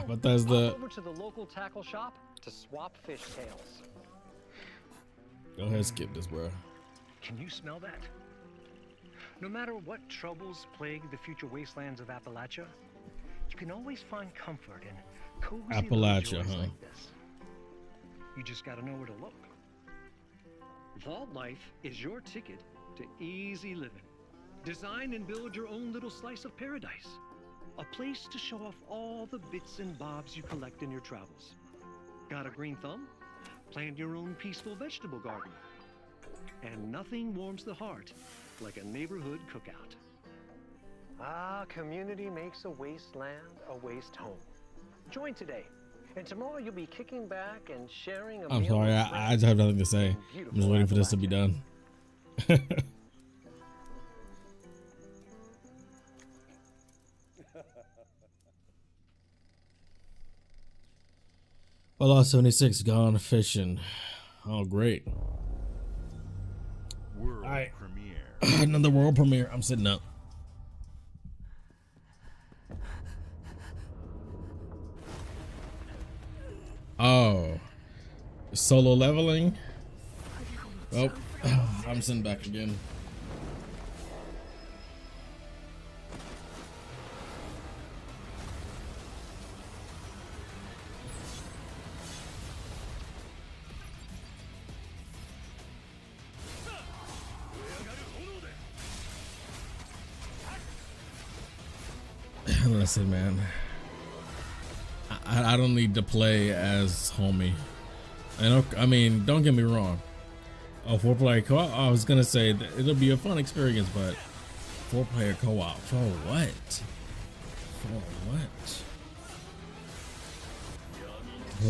But there's the over to the local tackle shop to swap fish tails. Go ahead, skip this, bro. Can you smell that? No matter what troubles plague the future wastelands of Appalachia, you can always find comfort in cozy Appalachia, little joys huh? like this. You just gotta know where to look. Vault Life is your ticket to easy living. Design and build your own little slice of paradise. A place to show off all the bits and bobs you collect in your travels. Got a green thumb? Plant your own peaceful vegetable garden. And nothing warms the heart like a neighborhood cookout. Ah, community makes a wasteland a waste home. Join today, and tomorrow you'll be kicking back and sharing a I'm meal sorry, with I just have nothing to say. I'm just waiting for this to be done. Fallout 76 gone fishing. Oh, great. World Alright. premiere. Another world premiere. I'm sitting up. Oh. Solo leveling? Oh, I'm sitting back again. Listen, man, I don't need to play as homie. I mean, don't get me wrong. Oh, 4-player co-op. I was gonna say that it'll be a fun experience, but 4-player co-op for what? For what?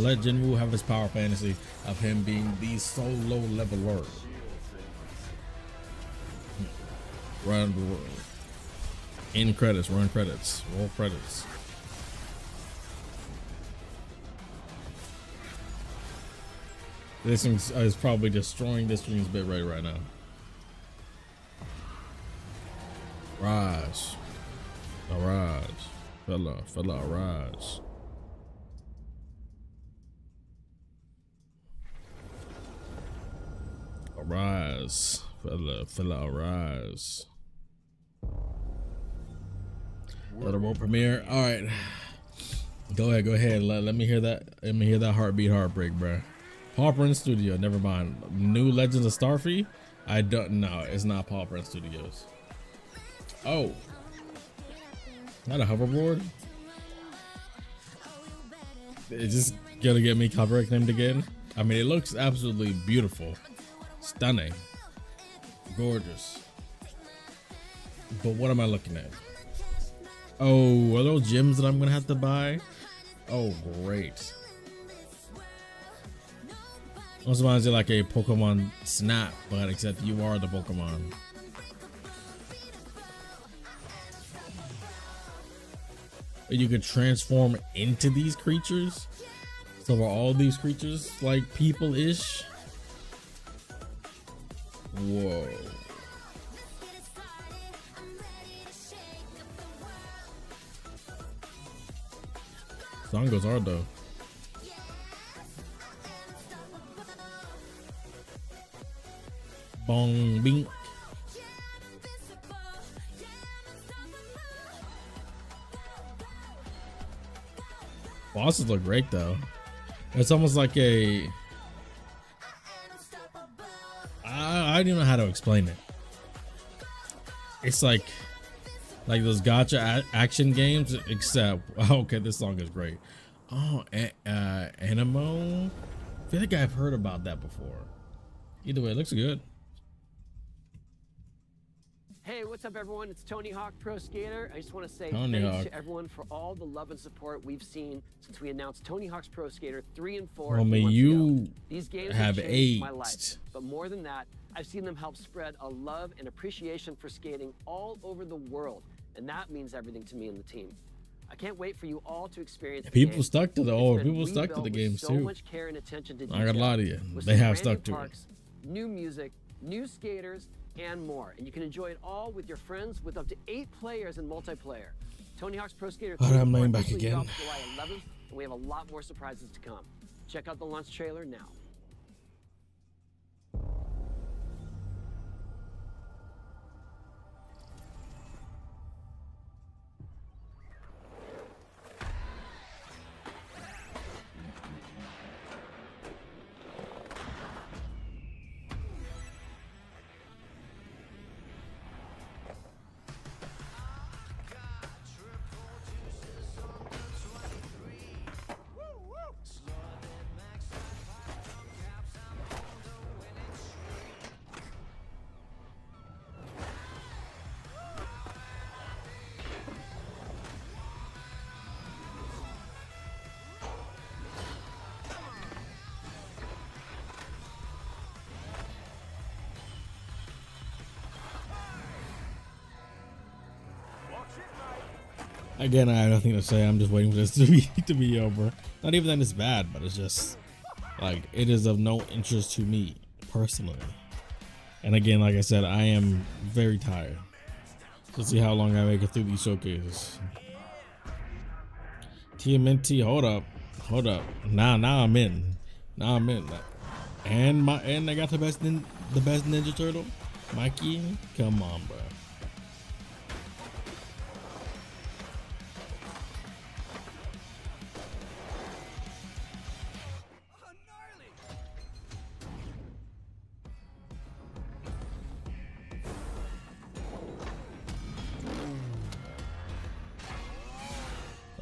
Let Jinwoo have his power fantasy of him being the solo leveler. Run the world. In credits, run credits, roll credits. This thing is probably destroying this stream's bit rate right now. Rise. Arise. Fella, arise. Arise. Fella, arise. Let a world premiere. All right, go ahead. Let me hear that. Let me hear that heartbreak, bro. Paw Print Studio. Never mind. New Legends of Starfy. I don't know. It's not Paw Print Studios. Oh, not a hoverboard. It's just gonna get me copyright claimed again. I mean, it looks absolutely beautiful, stunning, gorgeous. But what am I looking at? Oh, are those gems that I'm gonna have to buy? Oh, great. Also reminds me like a Pokemon Snap, but except you are the Pokemon. You could transform into these creatures. So are all these creatures like people-ish? Whoa. Song goes hard though. Bong bink. Bosses look great though. It's almost like a I don't know how to explain it. It's like those gacha action games, except okay, this song is great. Oh, Animo. I feel like I've heard about that before. Either way, it looks good. Hey, what's up, everyone? It's Tony Hawk Pro Skater. I just want to say Tony thanks Hawk. to everyone for all the love and support we've seen since we announced Tony Hawk's Pro Skater 3 and 4. Well, I mean, months you ago. These games have changed my aged. life. But more than that, I've seen them help spread a love and appreciation for skating all over the world, and that means everything to me and the team. I can't wait for you all to experience the People game. stuck to the It's old. been People stuck to rebuilt the with games so too. much care and attention to I gotta detail, lie to you. with They some have brand stuck new to it. parks, new music, new skaters, and more. And you can enjoy it all with your friends with up to 8 players in multiplayer. Tony Hawk's Pro Skater 3 Alright, I'm and 4 laying back officially again. drops July 11th, and we have a lot more surprises to come. Check out the launch trailer now. Again, I have nothing to say. I'm just waiting for this to be over. Not even that it's bad, but it's just like it is of no interest to me personally. And again, like I said, I am very tired. Let's see how long I make it through these showcases. TMNT, hold up. Now I'm in. And I got the best Ninja Turtle, Mikey. Come on, bro.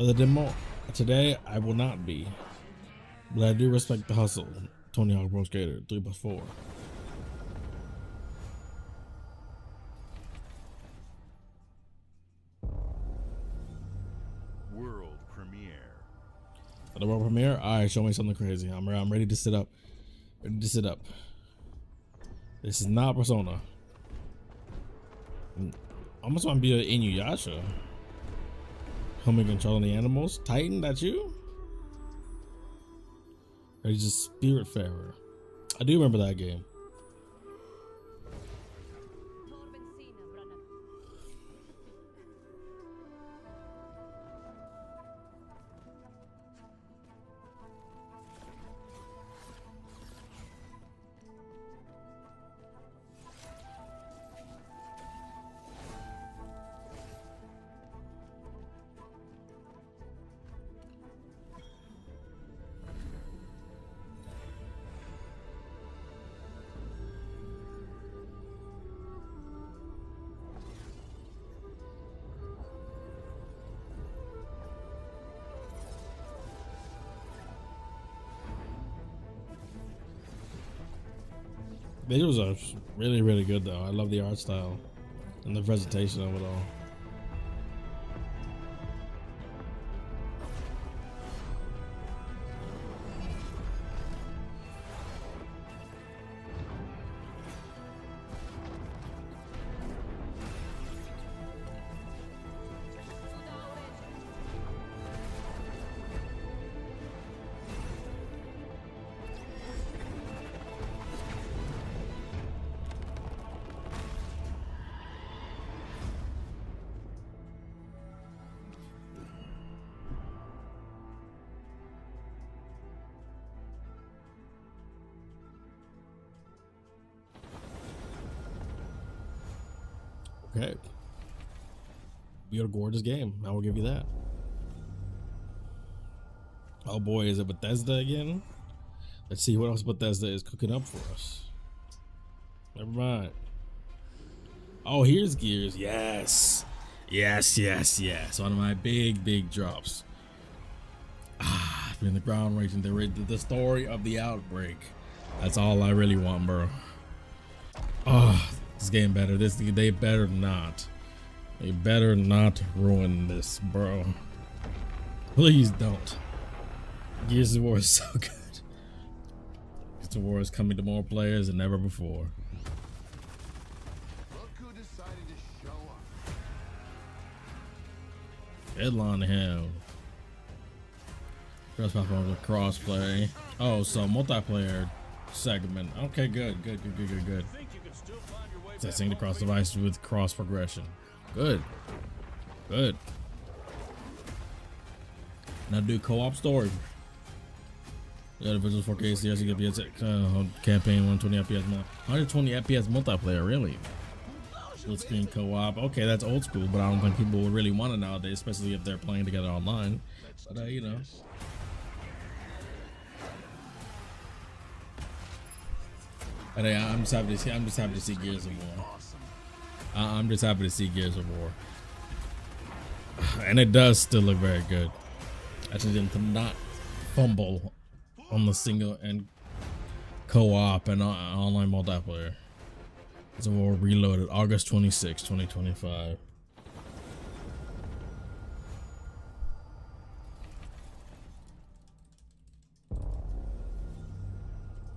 The demo today, I will not be, but I do respect the hustle. Tony Hawk Pro Skater 3+4. World premiere. The world premiere. All right, show me something crazy. I'm ready to sit up. This is not Persona. I almost want to be an Inuyasha. Homie controlling the animals. Titan, that's you? Or he's just Spiritfarer. I do remember that game. Visuals are really, really good though. I love the art style and the presentation of it all. Okay. Be a gorgeous game. I will give you that. Oh boy, is it Bethesda again? Let's see what else Bethesda is cooking up for us. Never mind. Oh, here's Gears. Yes. One of my big drops. Been the ground racing, the story of the outbreak. That's all I really want, bro. Oh, this game better. They better not. They better not ruin this, bro. Please don't. Gears of War is so good. Gears of War is coming to more players than ever before. Headline him. Cross platform with crossplay. Oh, so multiplayer segment. Okay, good. Testing across devices with cross progression. Good. Now do co-op story. Yeah, the visuals 4K CS, you get campaign 120 FPS, 120 FPS multiplayer. Really? Split screen co-op. Okay, that's old school, but I don't think people would really want it nowadays, especially if they're playing together online. But you know. But hey, I'm just happy to see Gears of War. I'm just happy to see Gears of War, and it does still look very good. I just didn't not fumble on the single and co-op and online multiplayer. Gears of War Reloaded, August 26, 2025.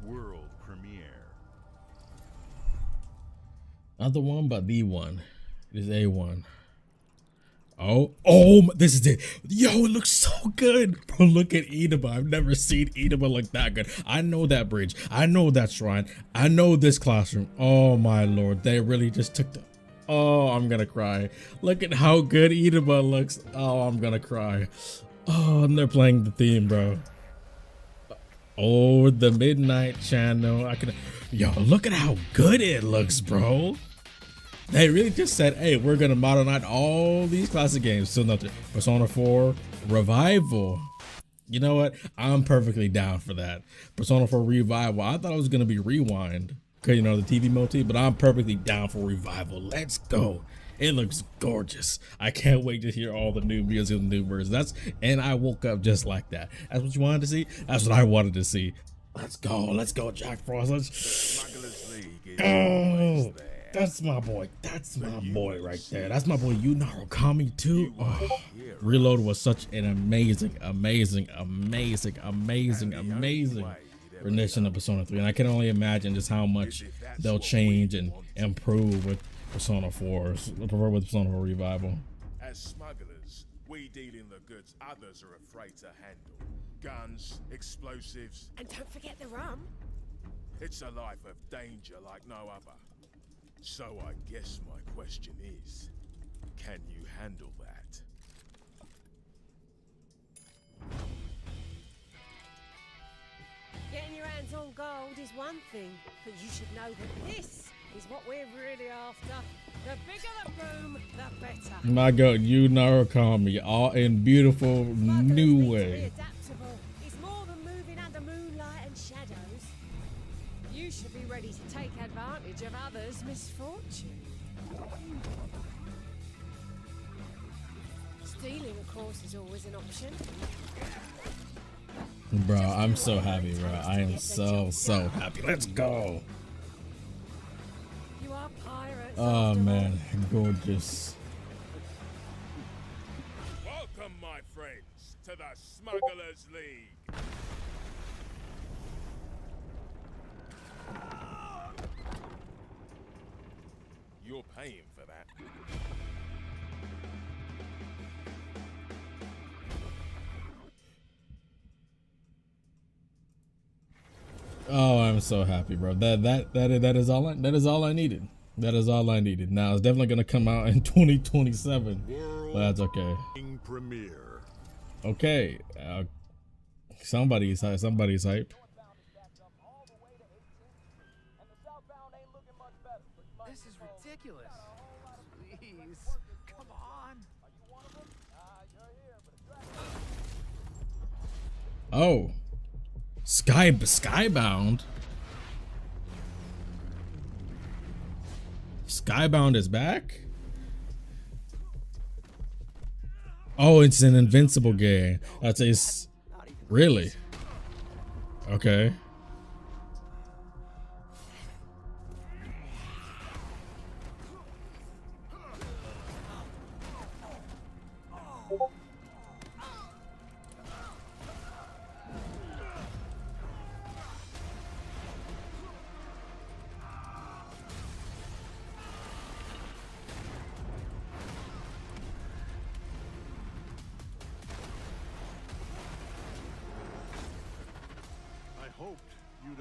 World premiere. Not the one, but the one. It is A1. Oh, this is it. Yo, it looks so good. Bro, look at Inaba. I've never seen Inaba look that good. I know that bridge. I know that shrine. I know this classroom. Oh my lord. They really just took the... Oh, I'm gonna cry. Look at how good Inaba looks. Oh, I'm gonna cry. Oh, and they're playing the theme, bro. Oh, the Midnight Channel. Yo, look at how good it looks, bro. They really just said, hey, we're gonna modernize all these classic games. So nothing. Persona 4 Revival. You know what? I'm perfectly down for that. Persona 4 Revival. I thought it was gonna be Rewind, cause you know the TV motif, but I'm perfectly down for Revival. Let's go. It looks gorgeous. I can't wait to hear all the new music and new versions. And I woke up just like that. That's what you wanted to see? That's what I wanted to see. Let's go, Jack Frost. Oh, that's my boy. That's my boy right there. That's my boy Yu Narukami too. Oh, Reload was such an amazing rendition of Persona 3. And I can only imagine just how much they'll change and improve with Persona 4, with Persona 4 Revival. As smugglers, we deal in the goods others are afraid to handle. Guns, explosives. And don't forget the rum. It's a life of danger like no other. So I guess my question is, can you handle that? Getting your hands on gold is one thing, but you should know that this is what we're really after. The bigger the boom, the better. My God, Yu Narukami, all in beautiful new way. Adaptable. It's more than moving under moonlight and shadows. You should be ready to take advantage of others' misfortune. Stealing, of course, is always an option. Bro, I'm so happy, bro. I am so happy. Let's go. You are pirates. Oh man, gorgeous. Welcome, my friends, to the Smugglers League. You're paying for that. Oh, I'm so happy, bro. That is all I needed. That is all I needed. Now it's definitely gonna come out in 2027, but that's okay. Premiere. Okay, somebody's hype. This is ridiculous. Please, come on. Oh, Skybound. Skybound is back. Oh, it's an Invincible game. That's a really okay.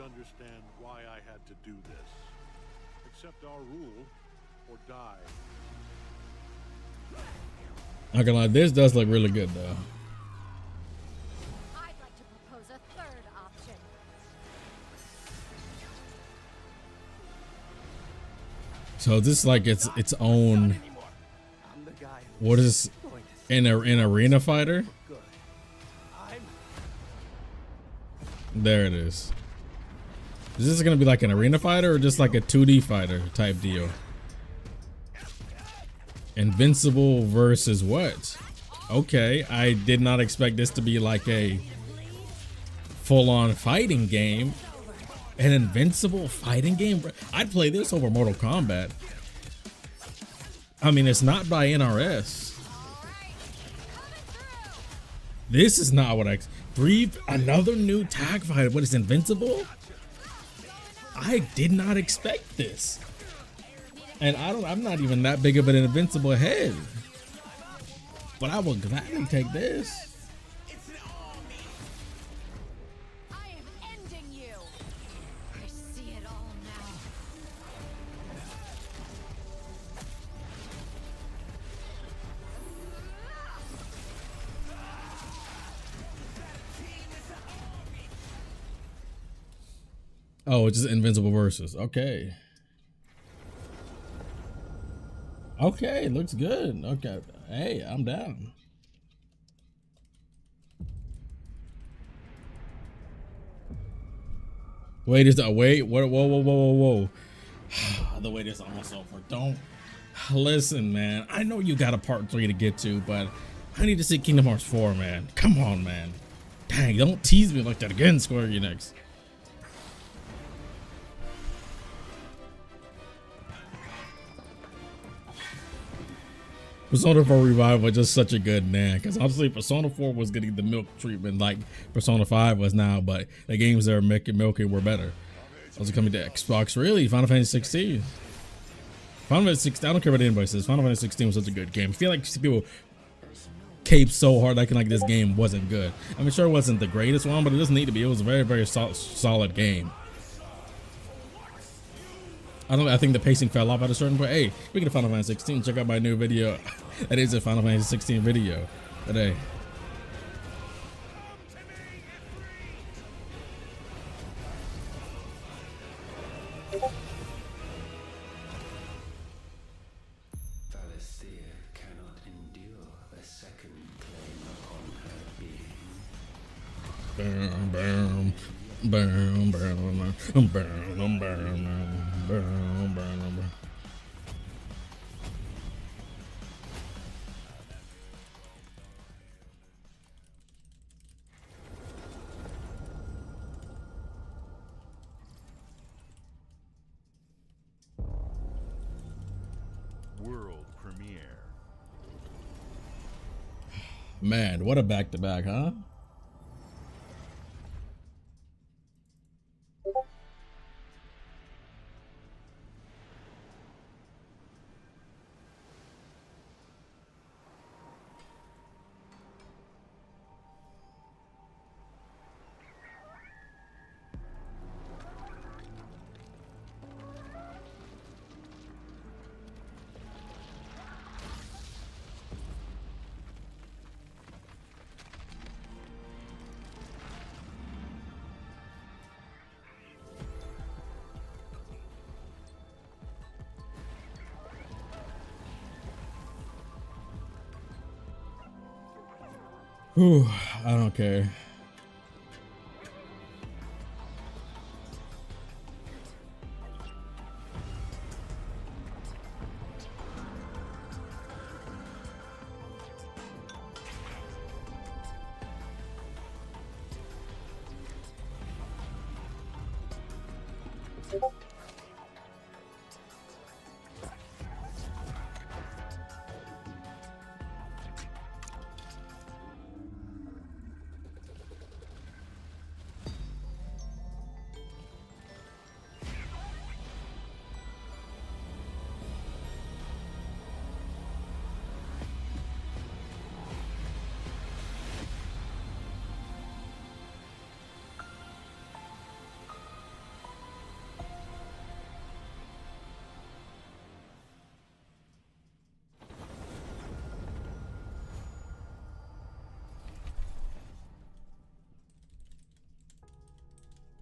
Understand why I had to do this. Accept our rule or die. Not gonna lie, this does look really good though. I'd like to propose a third option. So this is like its own. What is an arena fighter? There it is. Is this gonna be like an arena fighter or just like a 2D fighter type deal? Invincible versus what? Okay, I did not expect this to be like a full-on fighting game. An Invincible fighting game? I'd play this over Mortal Kombat. I mean, it's not by NRS. This is not what I... Another new tag fighter. What is Invincible? I did not expect this. And I'm not even that big of an Invincible head. but I will gladly take this. I am ending you. I see it all now. Oh, it's just Invincible Versus. Okay. Okay, looks good. Okay. Hey, I'm down. Wait, is that wait? What? Whoa, whoa, whoa, whoa, whoa. The wait is almost over. Don't listen, man. I know you got a part 3 to get to, but I need to see Kingdom Hearts 4, man. Come on, man. Dang, don't tease me like that again, Square Enix. Persona 4 Revival was just such a good name, because honestly Persona 4 was getting the milk treatment like Persona 5 was now, but the games that are milking were better. Also coming to Xbox, really, Final Fantasy 16. Final Fantasy 16, I don't care what anybody says, Final Fantasy 16 was such a good game. I feel like people cape so hard like this game wasn't good. I mean, sure it wasn't the greatest one, but it doesn't need to be. It was a very, very solid game. I think the pacing fell off at a certain point. Hey, speaking of Final Fantasy 16, check out my new video. That is a Final Fantasy 16 video today. Valisthea cannot endure a second claim upon her being. Bam, bam, bam, bam, bam, bam, bam, bam. World premiere. Man, what a back-to-back, huh? Whew, I don't care.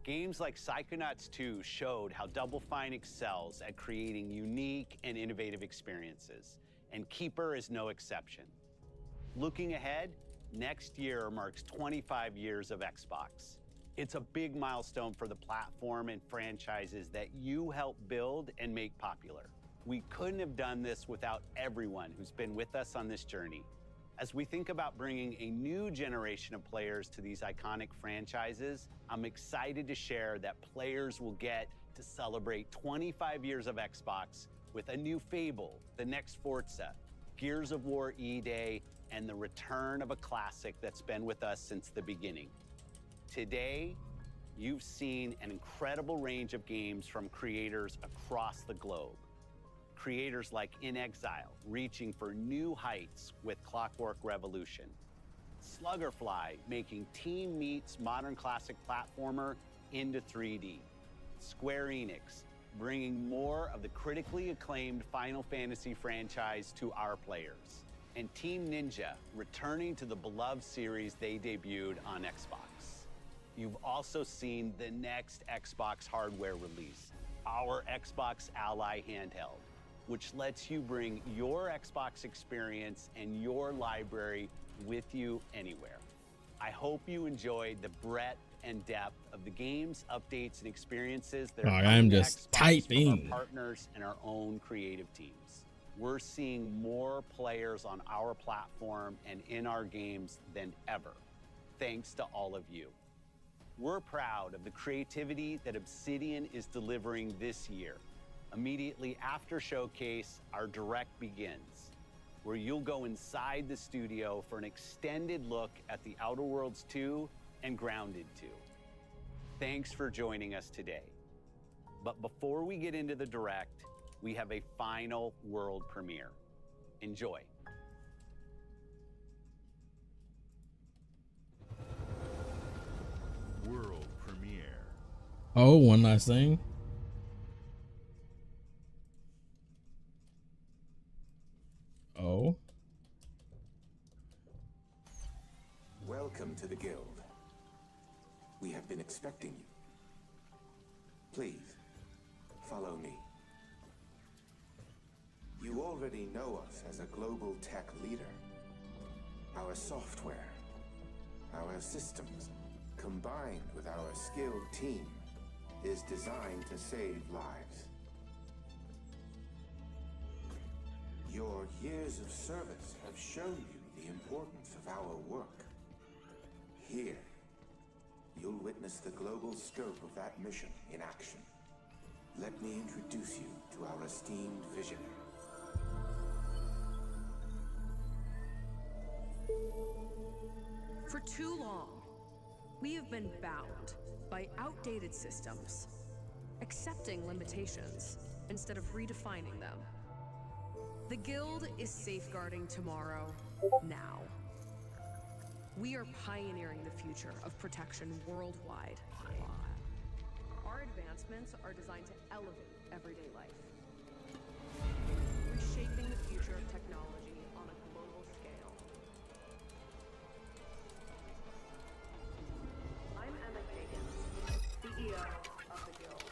Games like Psychonauts 2 showed how Double Fine excels at creating unique and innovative experiences, and Keeper is no exception. Looking ahead, next year marks 25 years of Xbox. It's a big milestone for the platform and franchises that you helped build and make popular. We couldn't have done this without everyone who's been with us on this journey. As we think about bringing a new generation of players to these iconic franchises, I'm excited to share that players will get to celebrate 25 years of Xbox with a new Fable, the next Forza, Gears of War E-Day, and the return of a classic that's been with us since the beginning. Today, you've seen an incredible range of games from creators across the globe. creators like In Exile reaching for new heights with Clockwork Revolution. Sluggerfly making Teen Meets modern classic platformer into 3D. Square Enix bringing more of the critically acclaimed Final Fantasy franchise to our players. And Team Ninja returning to the beloved series they debuted on Xbox. You've also seen the next Xbox hardware release, our Xbox Ally handheld, which lets you bring your Xbox experience and your library with you anywhere. I hope you enjoyed the breadth and depth of the games, updates, and experiences that are I'm coming to just Xbox from typing. our partners and our own creative teams. We're seeing more players on our platform and in our games than ever, thanks to all of you. We're proud of the creativity that Obsidian is delivering this year. Immediately after Showcase, our Direct begins, where you'll go inside the studio for an extended look at the Outer Worlds 2 and Grounded 2. Thanks for joining us today. But before we get into the Direct, we have a final world premiere. Enjoy. World premiere. Oh, one last thing. Oh. Welcome to the Guild. We have been expecting you. Please, follow me. You already know us as a global tech leader. Our software, our systems, combined with our skilled team, is designed to save lives. Your years of service have shown you the importance of our work. Here, you'll witness the global scope of that mission in action. Let me introduce you to our esteemed visionary. For too long, we have been bound by outdated systems, accepting limitations instead of redefining them. The Guild is safeguarding tomorrow, now. We are pioneering the future of protection worldwide. Our advancements are designed to elevate everyday life, reshaping the future of technology on a global scale. I'm Emma Kagan, CEO of the Guild.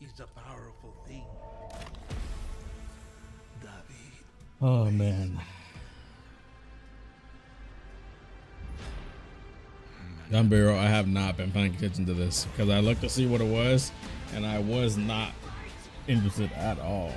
Is a powerful thing. Oh man. Gunbarrel, I have not been paying attention to this because I looked to see what it was and I was not interested at all.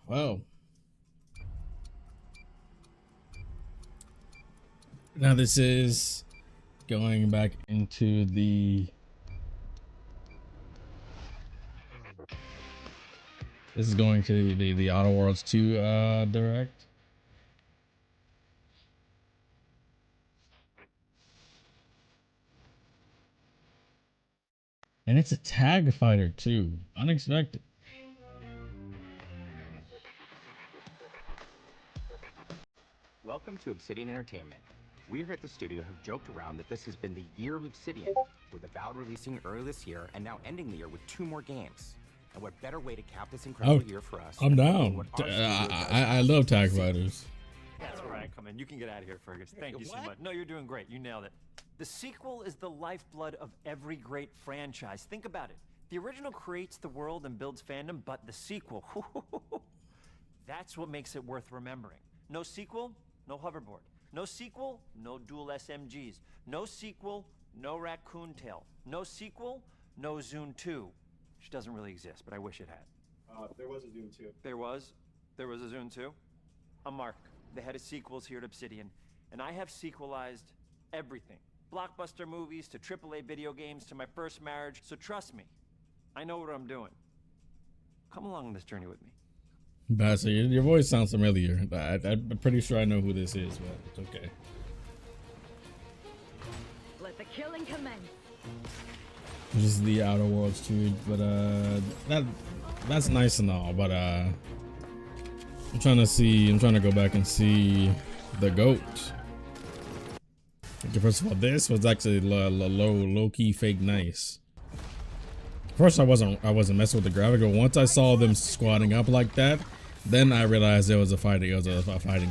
Well, now this is going back into the This is going to the Outer Worlds 2 direct. And it's a tag fighter too. Unexpected. Welcome to Obsidian Entertainment. We here at the studio have joked around that this has been the year of Obsidian, with Avowed releasing early this year and now ending the year with 2 more games. And what better way to cap this incredible year for us? I'm down. I love tag fighters. That's where I come in. You can get out of here, Fergus. Thank you so much. No, you're doing great. You nailed it. The sequel is the lifeblood of every great franchise. Think about it. The original creates the world and builds fandom, but the sequel, that's what makes it worth remembering. No sequel, no hoverboard. No sequel, no dual SMGs. No sequel, no raccoon tail. No sequel, no Zune 2. Which doesn't really exist, but I wish it had. There was a Zune 2. There was a Zune 2? I'm Mark, the head of sequels here at Obsidian, and I have sequelized everything. Blockbuster movies to AAA video games to my first marriage, so trust me, I know what I'm doing. Come along on this journey with me. Bastard, your voice sounds familiar. I'm pretty sure I know who this is, but it's okay. Let the killing commence. This is the Outer Worlds 2, but that's nice and all, but I'm trying to go back and see the GOAT. Okay, first of all, this was actually low key fake nice. First I wasn't messing with the graphic, but once I saw them squatting up like that, then I realized it was a fighting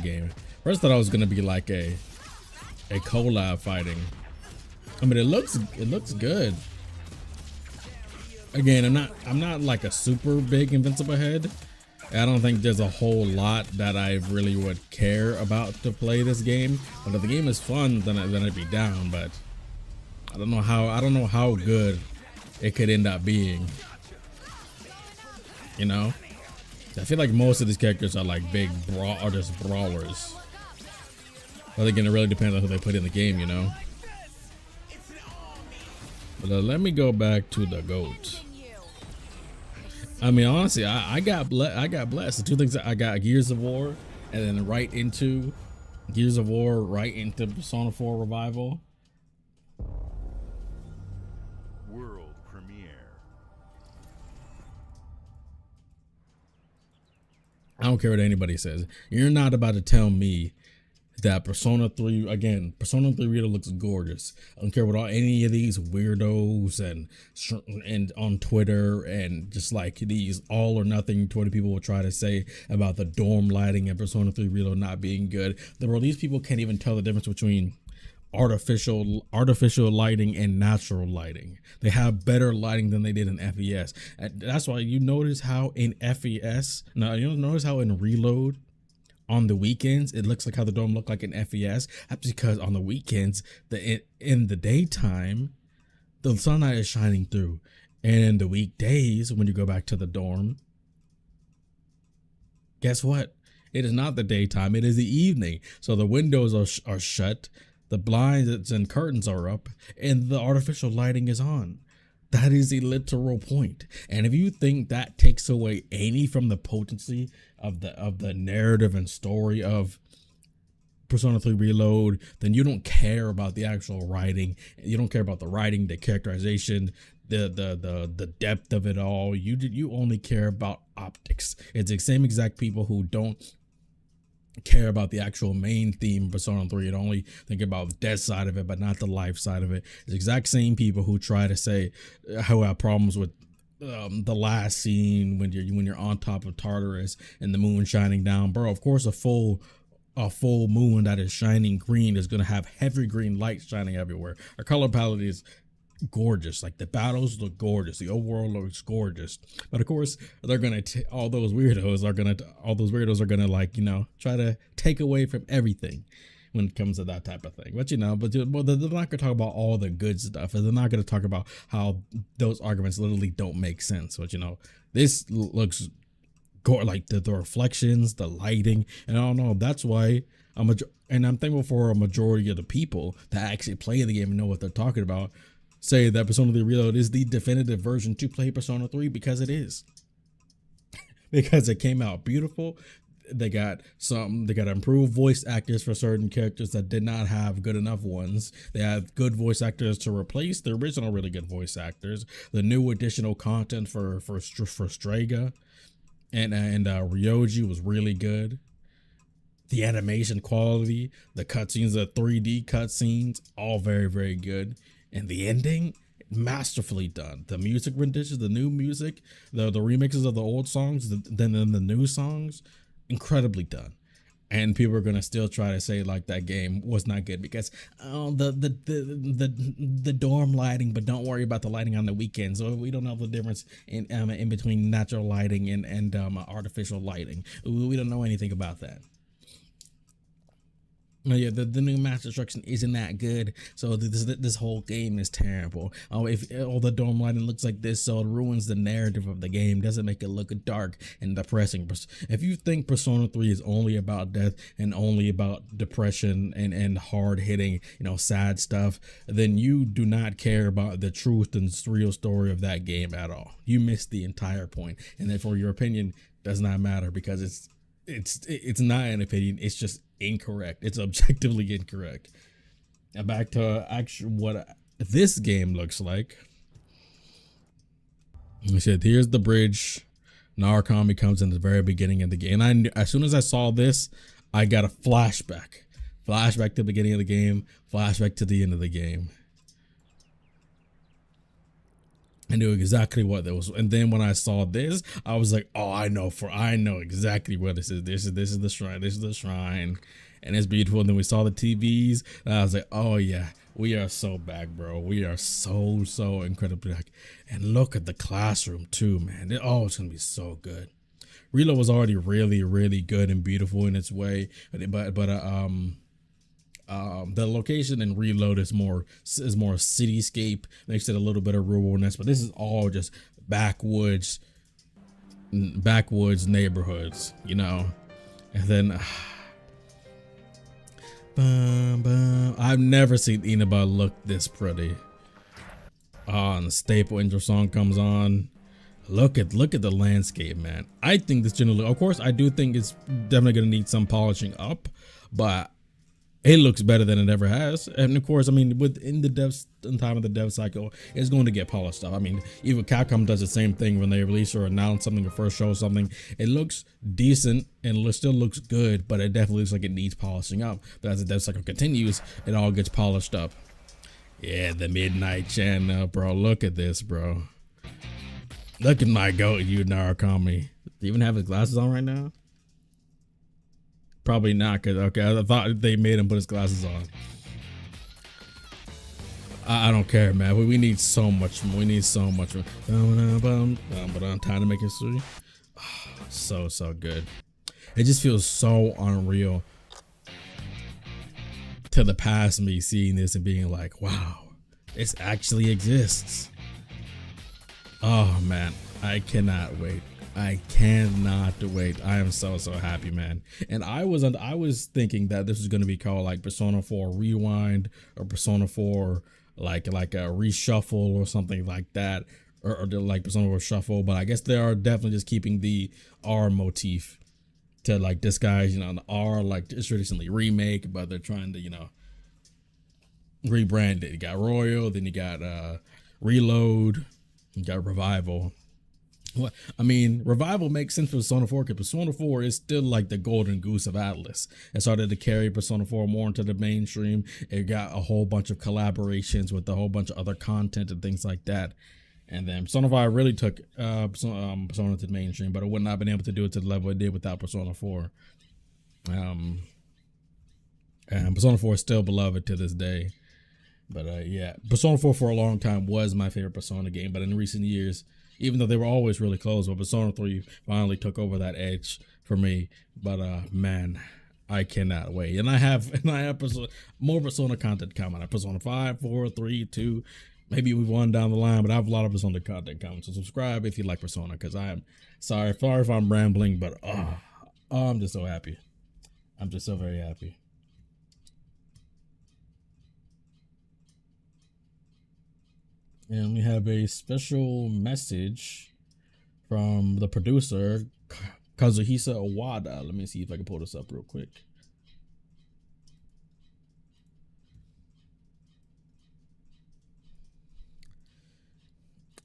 game. First I thought it was gonna be like a collab fighting. I mean, it looks good. Again, I'm not like a super big Invincible head. I don't think there's a whole lot that I really would care about to play this game. But if the game is fun, then I'd be down. But I don't know how good it could end up being. You know, I feel like most of these characters are like big just brawlers. But again, it really depends on who they put in the game, you know. But let me go back to the GOAT. I mean, honestly, I got blessed. The two things that I got: Gears of War, and then right into Gears of War, right into Persona 4 Revival. World premiere. I don't care what anybody says. You're not about to tell me that Persona 3, again, Persona 3 Rita looks gorgeous. I don't care what any of these weirdos and on Twitter and just like these all or nothing Twitter people will try to say about the dorm lighting and Persona 3 Rita not being good. These people can't even tell the difference between artificial lighting and natural lighting. They have better lighting than they did in FES. And that's why you notice how in FES, now you notice how in Reload, on the weekends, it looks like how the dome looked like in FES. That's because on the weekends, in the daytime, the sunlight is shining through. And in the weekdays, when you go back to the dorm, guess what? It is not the daytime, it is the evening. So the windows are shut, the blinds and curtains are up, and the artificial lighting is on. That is the literal point. And if you think that takes away any from the potency of the narrative and story of Persona 3 Reload, then you don't care about the actual writing. You don't care about the writing, the characterization, the depth of it all. You only care about optics. It's the same exact people who don't care about the actual main theme of Persona 3 and only think about the death side of it but not the life side of it. It's the exact same people who try to say how I have problems with the last scene when you're on top of Tartarus and the moon shining down. Bro, of course a full moon that is shining green is going to have heavy green light shining everywhere. Our color palette is gorgeous. Like the battles look gorgeous, the overworld looks gorgeous, but of course they're gonna all those weirdos are gonna like, you know, try to take away from everything when it comes to that type of thing. But you know, they're not gonna talk about all the good stuff, and they're not gonna talk about how those arguments literally don't make sense. But you know, this looks like the reflections, the lighting, and I don't know. That's why I'm thankful for a majority of the people that actually play the game and know what they're talking about. Say that Persona 3 Reload is the definitive version to play Persona 3 because it is. because it came out beautiful. They got improved voice actors for certain characters that did not have good enough ones. They have good voice actors to replace the original really good voice actors. The new additional content for Strega and Ryoji was really good. The animation quality, the cutscenes, the 3D cutscenes, all very, very good. And the ending, masterfully done. The music renditions, the new music, the remixes of the old songs, then the new songs, incredibly done. And people are gonna still try to say like that game was not good because the dorm lighting, but don't worry about the lighting on the weekends. So we don't know the difference in between natural lighting and artificial lighting. We don't know anything about that. Yeah, the new match destruction isn't that good, so this whole game is terrible. If all the dome lighting looks like this, so it ruins the narrative of the game, doesn't make it look dark and depressing. If you think Persona 3 is only about death and only about depression and hard hitting, sad stuff, then you do not care about the truth and real story of that game at all. You missed the entire point, and therefore your opinion does not matter because it's not an opinion. It's just incorrect. It's objectively incorrect. And back to actually what this game looks like. I said, here's the bridge. Narukami comes in the very beginning of the game. And as soon as I saw this, I got a flashback to the beginning of the game, flashback to the end of the game. I knew exactly what that was, and then when I saw this, I was like, "Oh, I know exactly what this is. This is the shrine. This is the shrine, and it's beautiful." And then we saw the TVs, and I was like, "Oh yeah, we are so back, bro. We are so incredibly back." And look at the classroom too, man. It's gonna be so good. Reload was already really good and beautiful in its way, but the location in Reload is more cityscape, makes it a little bit of ruralness, but this is all just backwoods neighborhoods, and then I've never seen Inaba look this pretty. And the staple intro song comes on. Look at the landscape, man. I think this generally, of course, I do think it's definitely gonna need some polishing up, but it looks better than it ever has. And of course, I mean, within the time of the dev cycle, it's going to get polished up. I mean, even Capcom does the same thing when they release or announce something or first show something. It looks decent and it still looks good, but it definitely looks like it needs polishing up. But as the dev cycle continues, it all gets polished up. Yeah, the Midnight Channel, bro. Look at this, bro. Look at my goat, you Narukami. Do you even have his glasses on right now? Probably not, because I thought they made him put his glasses on. I don't care, man. We need so much more. We need so much more. Time to make history. So good. It just feels so unreal to the past me seeing this and being like, wow, this actually exists. Oh man, I cannot wait. I cannot wait. I am so happy, man. And I was thinking that this was going to be called like Persona 4 Rewind or Persona 4 like a reshuffle or something like that, or like Persona 4 Shuffle. But I guess they are definitely just keeping the R motif to like disguise, the R, like it's traditionally Remake, but they're trying to, rebrand it. You got Royal, then you got Reload, you got Revival. Well, I mean, Revival makes sense for Persona 4 because Persona 4 is still like the golden goose of Atlas. It started to carry Persona 4 more into the mainstream. It got a whole bunch of collaborations with a whole bunch of other content and things like that. And then Persona 5 really took Persona to the mainstream, but it would not have been able to do it to the level it did without Persona 4. And Persona 4 is still beloved to this day. But yeah, Persona 4 for a long time was my favorite Persona game, but in recent years, even though they were always really close, but Persona 3 finally took over that edge for me. But man, I cannot wait. And I have more Persona content coming. I have Persona 5, 4, 3, 2, maybe we've one down the line, but I have a lot of Persona content coming. So subscribe if you like Persona, because I am sorry if I'm rambling, but I'm just so happy. I'm just so very happy. And we have a special message from the producer Kazuhisa Owada. Let me see if I can pull this up real quick.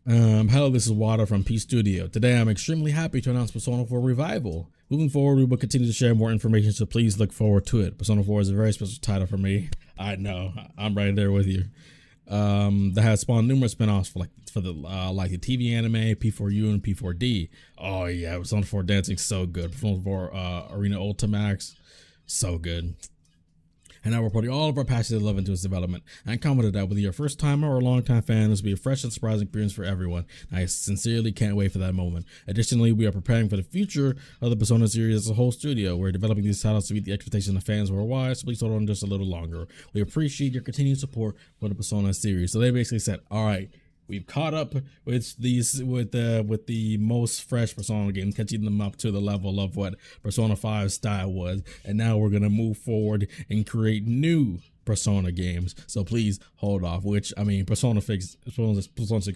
Hello, this is Wada from P Studio. Today I'm extremely happy to announce Persona 4 Revival. Moving forward, we will continue to share more information, so please look forward to it. Persona 4 is a very special title for me. I know, I'm right there with you. That has spawned numerous spin-offs for the TV anime, P4U and P4D. Oh yeah, Persona 4 dancing so good. Persona 4 Arena Ultimax, so good. And now we're putting all of our passionate love into its development. I'm confident that whether you're a first timer or a long time fan, this will be a fresh and surprising experience for everyone. I sincerely can't wait for that moment. Additionally, we are preparing for the future of the Persona series as a whole studio. We're developing these titles to meet the expectations of fans worldwide, so please hold on just a little longer. We appreciate your continued support for the Persona series. So they basically said, all right, we've caught up with the most fresh Persona game, catching them up to the level of what Persona 5 style was, and now we're gonna move forward and create new Persona games. So please hold off. Which, I mean, Persona 6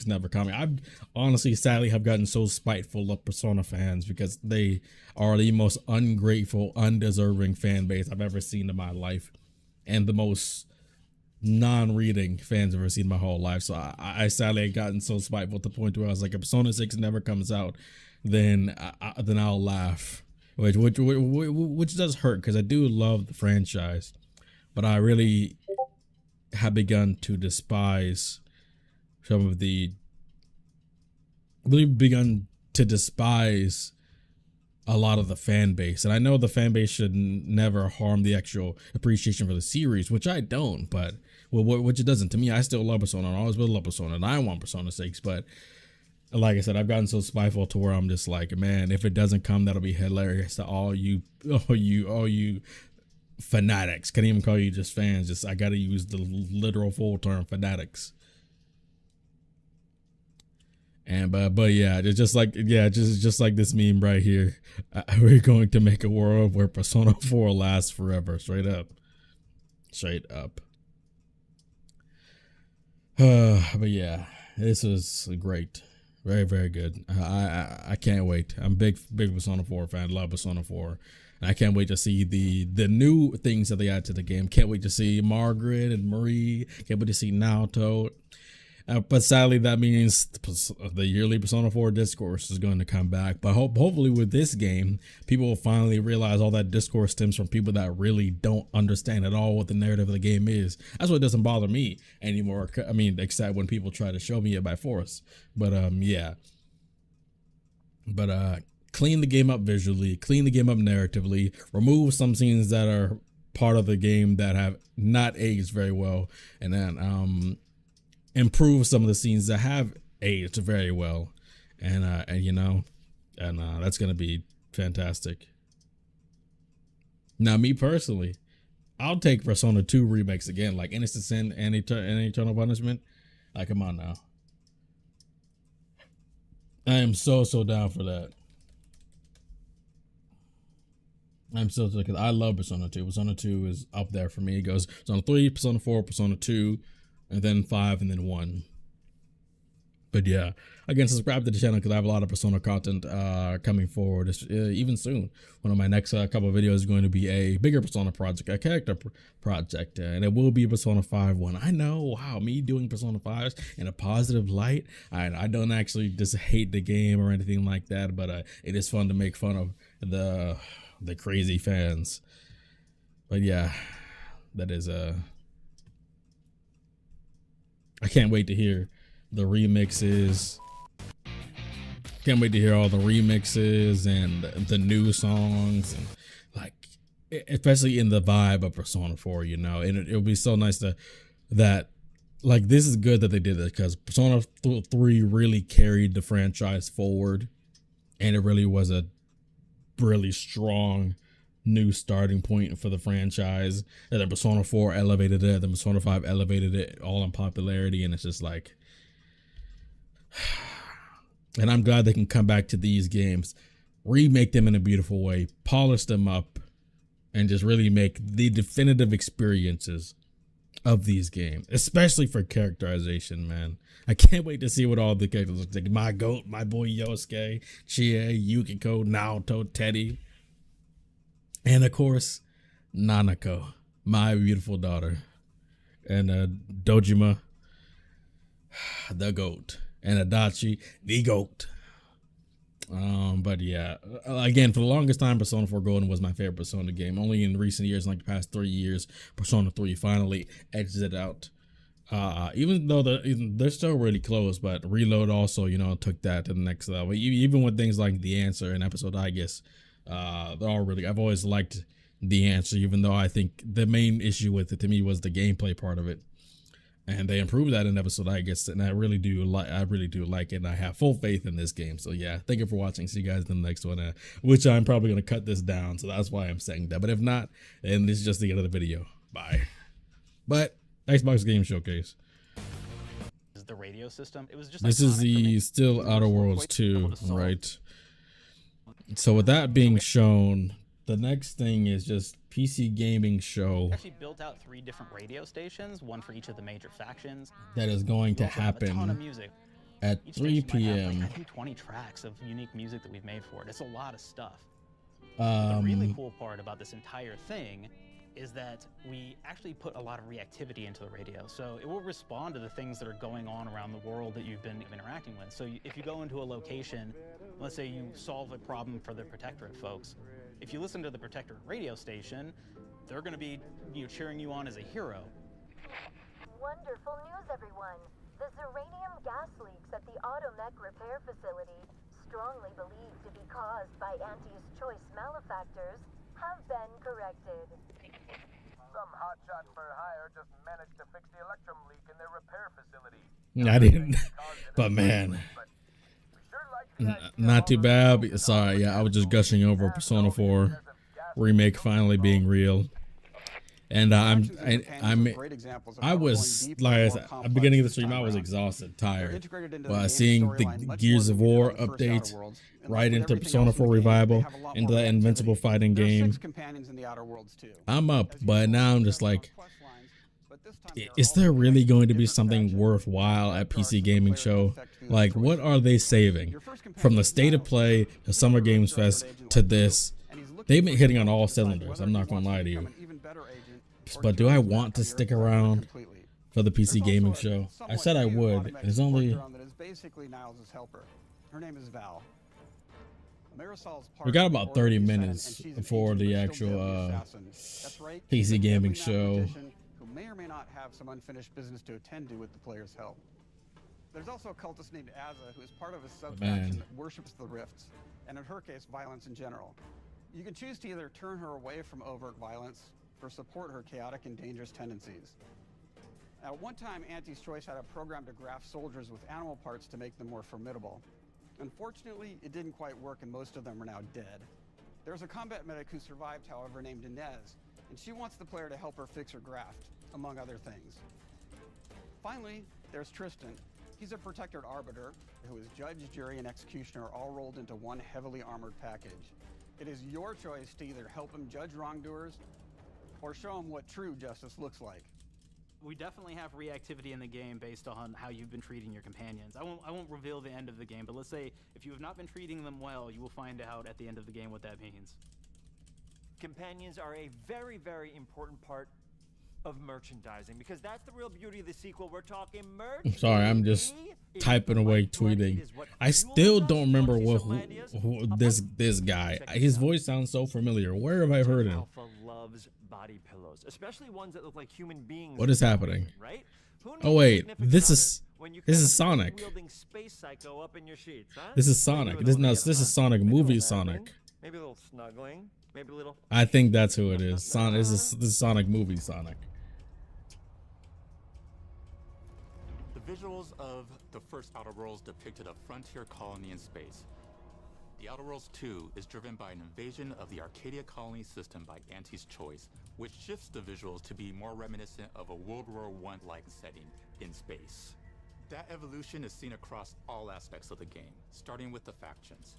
never coming. I've honestly, sadly, have gotten so spiteful of Persona fans because they are the most ungrateful, undeserving fan base I've ever seen in my life, and the most non-reading fans I've ever seen in my whole life. So I sadly had gotten so spiteful to the point where I was like, if Persona 6 never comes out, then I'll laugh, which does hurt because I do love the franchise, but I really have begun to despise a lot of the fan base. And I know the fan base should never harm the actual appreciation for the series, which I don't, but which it doesn't. To me, I still love Persona, and I always will love Persona, and I want Persona 6, but like I said, I've gotten so spiteful to where I'm just like, man, if it doesn't come, that'll be hilarious to all you fanatics. Can't even call you just fans, just I gotta use the literal full term, fanatics. And but yeah, it's just like this meme right here. We're going to make a world where Persona 4 lasts forever. Straight up. But yeah, this was great. Very, very good. I can't wait. I'm a big Persona 4 fan. Love Persona 4. And I can't wait to see the new things that they add to the game. Can't wait to see Margaret and Marie. Can't wait to see Naoto. But sadly, that means the yearly Persona 4 discourse is going to come back. But hopefully with this game, people will finally realize all that discourse stems from people that really don't understand at all what the narrative of the game is. That's why it doesn't bother me anymore. I mean, except when people try to show me it by force. But yeah. But clean the game up visually, clean the game up narratively, remove some scenes that are part of the game that have not aged very well, and then improve some of the scenes that have aged very well, and that's gonna be fantastic. Now, me personally, I'll take Persona 2 remakes again, like Innocent Sin and Eternal Punishment. Like, come on now, I am so down for that. I'm so, because I love Persona 2. Persona 2 is up there for me. It goes Persona 3, Persona 4, Persona 2. And then 5, and then 1. But yeah, again, subscribe to the channel because I have a lot of Persona content coming forward even soon. One of my next couple of videos is going to be a bigger Persona project, a character project, and it will be a Persona 5 one. I know, wow, me doing Persona 5s in a positive light. I don't actually just hate the game or anything like that, but it is fun to make fun of the crazy fans. But yeah, that is I can't wait to hear the remixes. Can't wait to hear all the remixes and the new songs, and like, especially in the vibe of Persona 4, you know. And it'll be so nice that like, this is good that they did this, because Persona 3 really carried the franchise forward, and it really was a really strong new starting point for the franchise. And then Persona 4 elevated it, then Persona 5 elevated it all in popularity, and it's just like, and I'm glad they can come back to these games, remake them in a beautiful way, polish them up, and just really make the definitive experiences of these games, especially for characterization, man. I can't wait to see what all the characters look like. My goat, my boy Yosuke, Chie, Yukiko, Naoto, Teddy, and of course, Nanako, my beautiful daughter, and Dojima, the goat, and Adachi, the goat. But yeah, again, for the longest time, Persona 4 Golden was my favorite Persona game. Only in recent years, like the past 3 years, Persona 3 finally edged it out. Even though they're still really close, but Reload also, you know, took that to the next level. Even with things like The Answer and Episode I guess, they're all really. I've always liked The Answer, even though I think the main issue with it to me was the gameplay part of it. And they improved that in Episode I guess, and I really do like it, and I have full faith in this game. So yeah, thank you for watching. See you guys in the next one, which I'm probably going to cut this down, so that's why I'm saying that. But if not, then this is just the end of the video. Bye. But Xbox Game Showcase. The radio system. It was just this is the still Outer Worlds 2, right? So with that being shown, the next thing is just PC gaming show. Actually built out 3 different radio stations, one for each of the major factions. That is going to happen at 3 p.m. Like, I think 20 tracks of unique music that we've made for it. It's a lot of stuff. The really cool part about this entire thing is that we actually put a lot of reactivity into the radio. So it will respond to the things that are going on around the world that you've been interacting with. So if you go into a location, let's say you solve a problem for the Protectorate folks, if you listen to the Protectorate radio station, they're going to be cheering you on as a hero. Wonderful news, everyone. The Zeranium gas leaks at the Automech repair facility, strongly believed to be caused by Auntie's choice malefactors, have been corrected. Some hotshot for hire just managed to fix the electrum leak in their repair facility. I didn't, but man, not too bad. Sorry, yeah, I was just gushing over Persona 4 Remake finally being real. And I was like, at the beginning of the stream, I was exhausted, tired, but seeing the Gears of War update right into Persona 4 Revival, into that Invincible fighting game, I'm up, but now I'm just like, is there really going to be something worthwhile at PC Gaming Show? Like, what are they saving? From the State of Play to Summer Games Fest to this, they've been hitting on all cylinders, I'm not going to lie to you. But do I want to stick around for the PC Gaming Show? I said I would. It's only... Her name is Val. We got about 30 minutes before the actual PC Gaming Show. Who may or may not have some unfinished business to attend to with the player's help. There's also a cultist named Azza who is part of a subfaction that worships the rifts, and in her case, violence in general. You can choose to either turn her away from overt violence or support her chaotic and dangerous tendencies. At one time, Auntie's Choice had a program to graft soldiers with animal parts to make them more formidable. Unfortunately, it didn't quite work and most of them are now dead. There's a combat medic who survived, however, named Inez, and she wants the player to help her fix her graft, among other things. Finally, there's Tristan. He's a protected arbiter who is judge, jury, and executioner all rolled into one heavily armored package. It is your choice to either help him judge wrongdoers or show him what true justice looks like. We definitely have reactivity in the game based on how you've been treating your companions. I won't reveal the end of the game, but let's say if you have not been treating them well, you will find out at the end of the game what that means. Companions are a very, very important part of merchandising, because that's the real beauty of the sequel. We're talking merch. I'm sorry, I'm just typing away, tweeting. I still don't remember who this guy. His voice sounds so familiar. Where have I heard him? Alpha loves body pillows, especially ones that look like human beings. What is happening? Right? Oh wait, this is Sonic. Space Psycho up in your sheets, huh? This is Sonic. This is Sonic movie Sonic. Maybe a little snuggling. Maybe a little. I think that's who it is. Sonic. This is Sonic movie Sonic. The visuals of the first Outer Worlds depicted a frontier colony in space. The Outer Worlds 2 is driven by an invasion of the Arcadia colony system by Auntie's Choice, which shifts the visuals to be more reminiscent of a World War I-like setting in space. That evolution is seen across all aspects of the game, starting with the factions.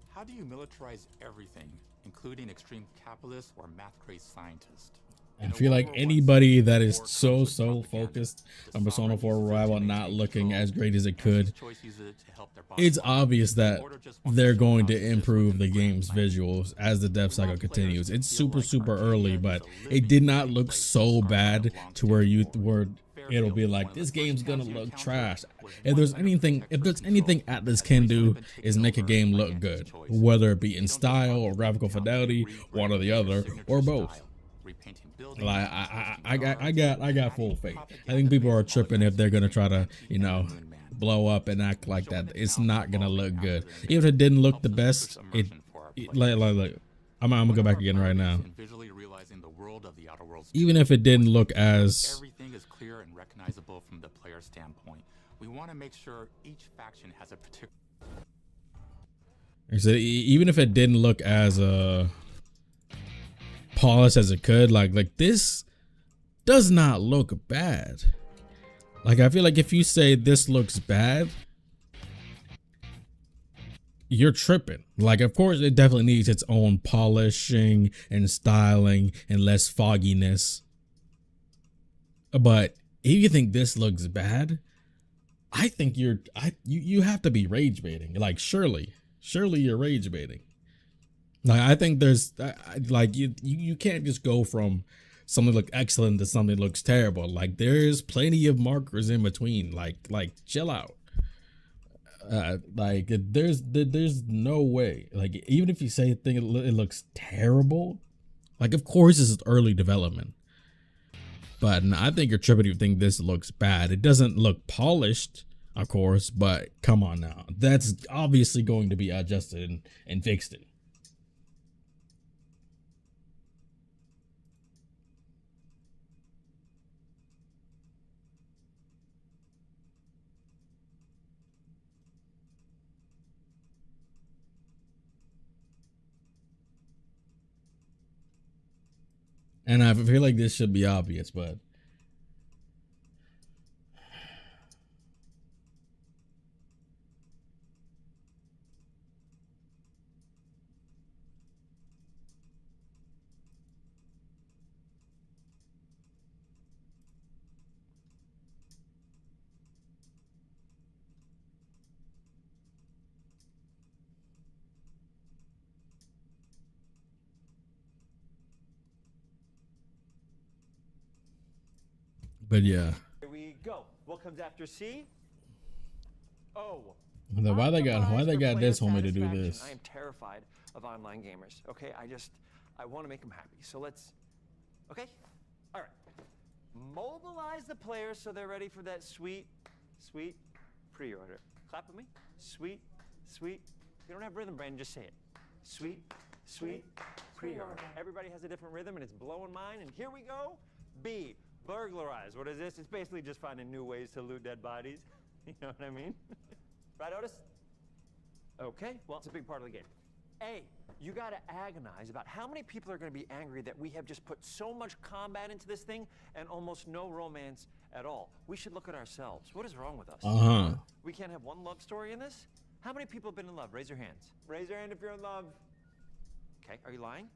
How do you militarize everything, including extreme capitalists or math-crazed scientists? I feel like anybody that is so focused on Persona 4 Revival not looking as great as it could, it's obvious that they're going to improve the game's visuals as the dev cycle continues. It's super early, but it did not look so bad to where it'll be like, this game's gonna look trash. If there's anything Atlas can do is make a game look good, whether it be in style or graphical fidelity, one or the other, or both. Like I got full faith. I think people are tripping if they're gonna try to, you know, blow up and act like that. It's not gonna look good. Even if it didn't look the best, I'm gonna go back again right now. Even if it didn't look as everything is clear and recognizable from the player standpoint. We want to make sure each faction has a particular. Even if it didn't look as polished as it could, like this does not look bad. Like, I feel like if you say this looks bad, you're tripping. Like, of course it definitely needs its own polishing and styling and less fogginess, but if you think this looks bad, I think you have to be rage baiting. Like, surely you're rage baiting. Like, I think there's like you can't just go from something look excellent to something looks terrible. Like, there's plenty of markers in between. Like chill out. Like, there's no way. Like, even if you say it looks terrible, like, of course this is early development, but I think you're tripping if you think this looks bad. It doesn't look polished, of course, but come on now, that's obviously going to be adjusted and fixed it. And I feel like this should be obvious, but yeah. Here we go. What comes after C? O. Why they got this homie to do this? I am terrified of online gamers. Okay, I want to make them happy. So let's. Okay, all right. Mobilize the players so they're ready for that sweet pre-order. Clap with me. Sweet. You don't have rhythm, Brandon. Just say it. Sweet pre-order. Everybody has a different rhythm, and it's blowing mine. And here we go. B. Burglarize. What is this? It's basically just finding new ways to loot dead bodies. You know what I mean? Right, Otis? Okay, well, it's a big part of the game. A, you gotta agonize about how many people are gonna be angry that we have just put so much combat into this thing and almost no romance at all. We should look at ourselves. What is wrong with us? We can't have one love story in this? How many people have been in love? Raise your hands. Raise your hand if you're in love. Okay, are you lying?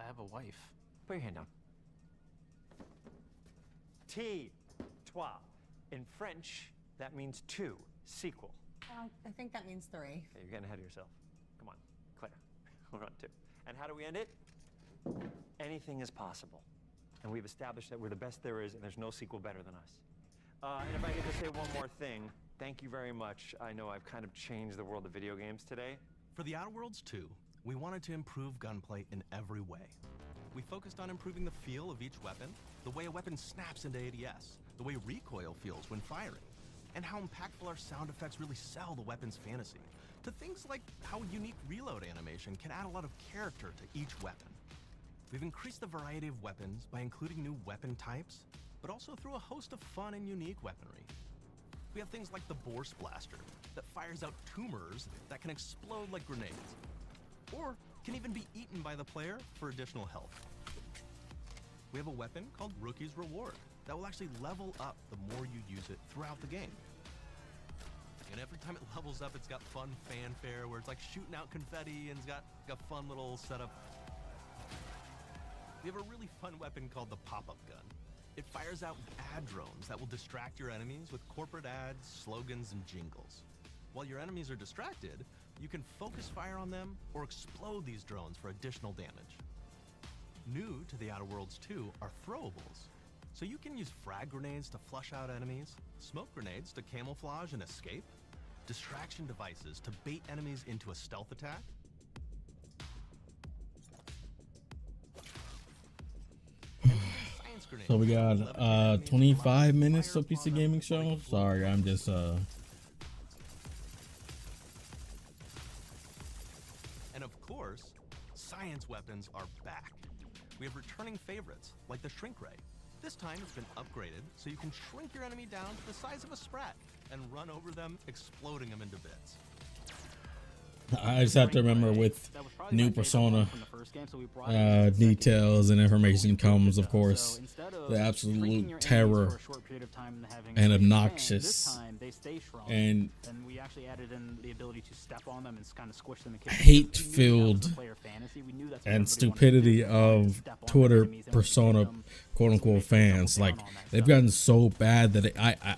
I have a wife. Put your hand down. T, trois. In French, that means two. Sequel. I think that means 3. Okay, you're getting ahead of yourself. Come on, Claire. We're on 2. And how do we end it? Anything is possible. And we've established that we're the best there is, and there's no sequel better than us. And if I could just say one more thing, thank you very much. I know I've kind of changed the world of video games today. For the Outer Worlds 2, we wanted to improve gunplay in every way. We focused on improving the feel of each weapon, the way a weapon snaps into ADS, the way recoil feels when firing, and how impactful our sound effects really sell the weapon's fantasy, to things like how unique reload animation can add a lot of character to each weapon. We've increased the variety of weapons by including new weapon types, but also through a host of fun and unique weaponry. We have things like the Borscht Blaster, that fires out tumors that can explode like grenades, or can even be eaten by the player for additional health. We have a weapon called Rookie's Reward that will actually level up the more you use it throughout the game. And every time it levels up, it's got fun fanfare where it's like shooting out confetti and it's got fun little setup. We have a really fun weapon called the pop-up gun. It fires out ad drones that will distract your enemies with corporate ads, slogans, and jingles. While your enemies are distracted, you can focus fire on them or explode these drones for additional damage. New to the Outer Worlds 2 are throwables. So you can use frag grenades to flush out enemies, smoke grenades to camouflage and escape, distraction devices to bait enemies into a stealth attack. So we got 25 minutes of PC Gaming Show. Sorry, I'm just And of course, science weapons are back. We have returning favorites like the shrink ray. This time it's been upgraded so you can shrink your enemy down to the size of a sprat and run over them, exploding them into bits. I just have to remember with new Persona details and information comes, of course, the absolute terror and obnoxious and we actually added in the ability to step on them and kind of squish them. hate-filled and stupidity of Twitter Persona quote-unquote fans. Like, they've gotten so bad that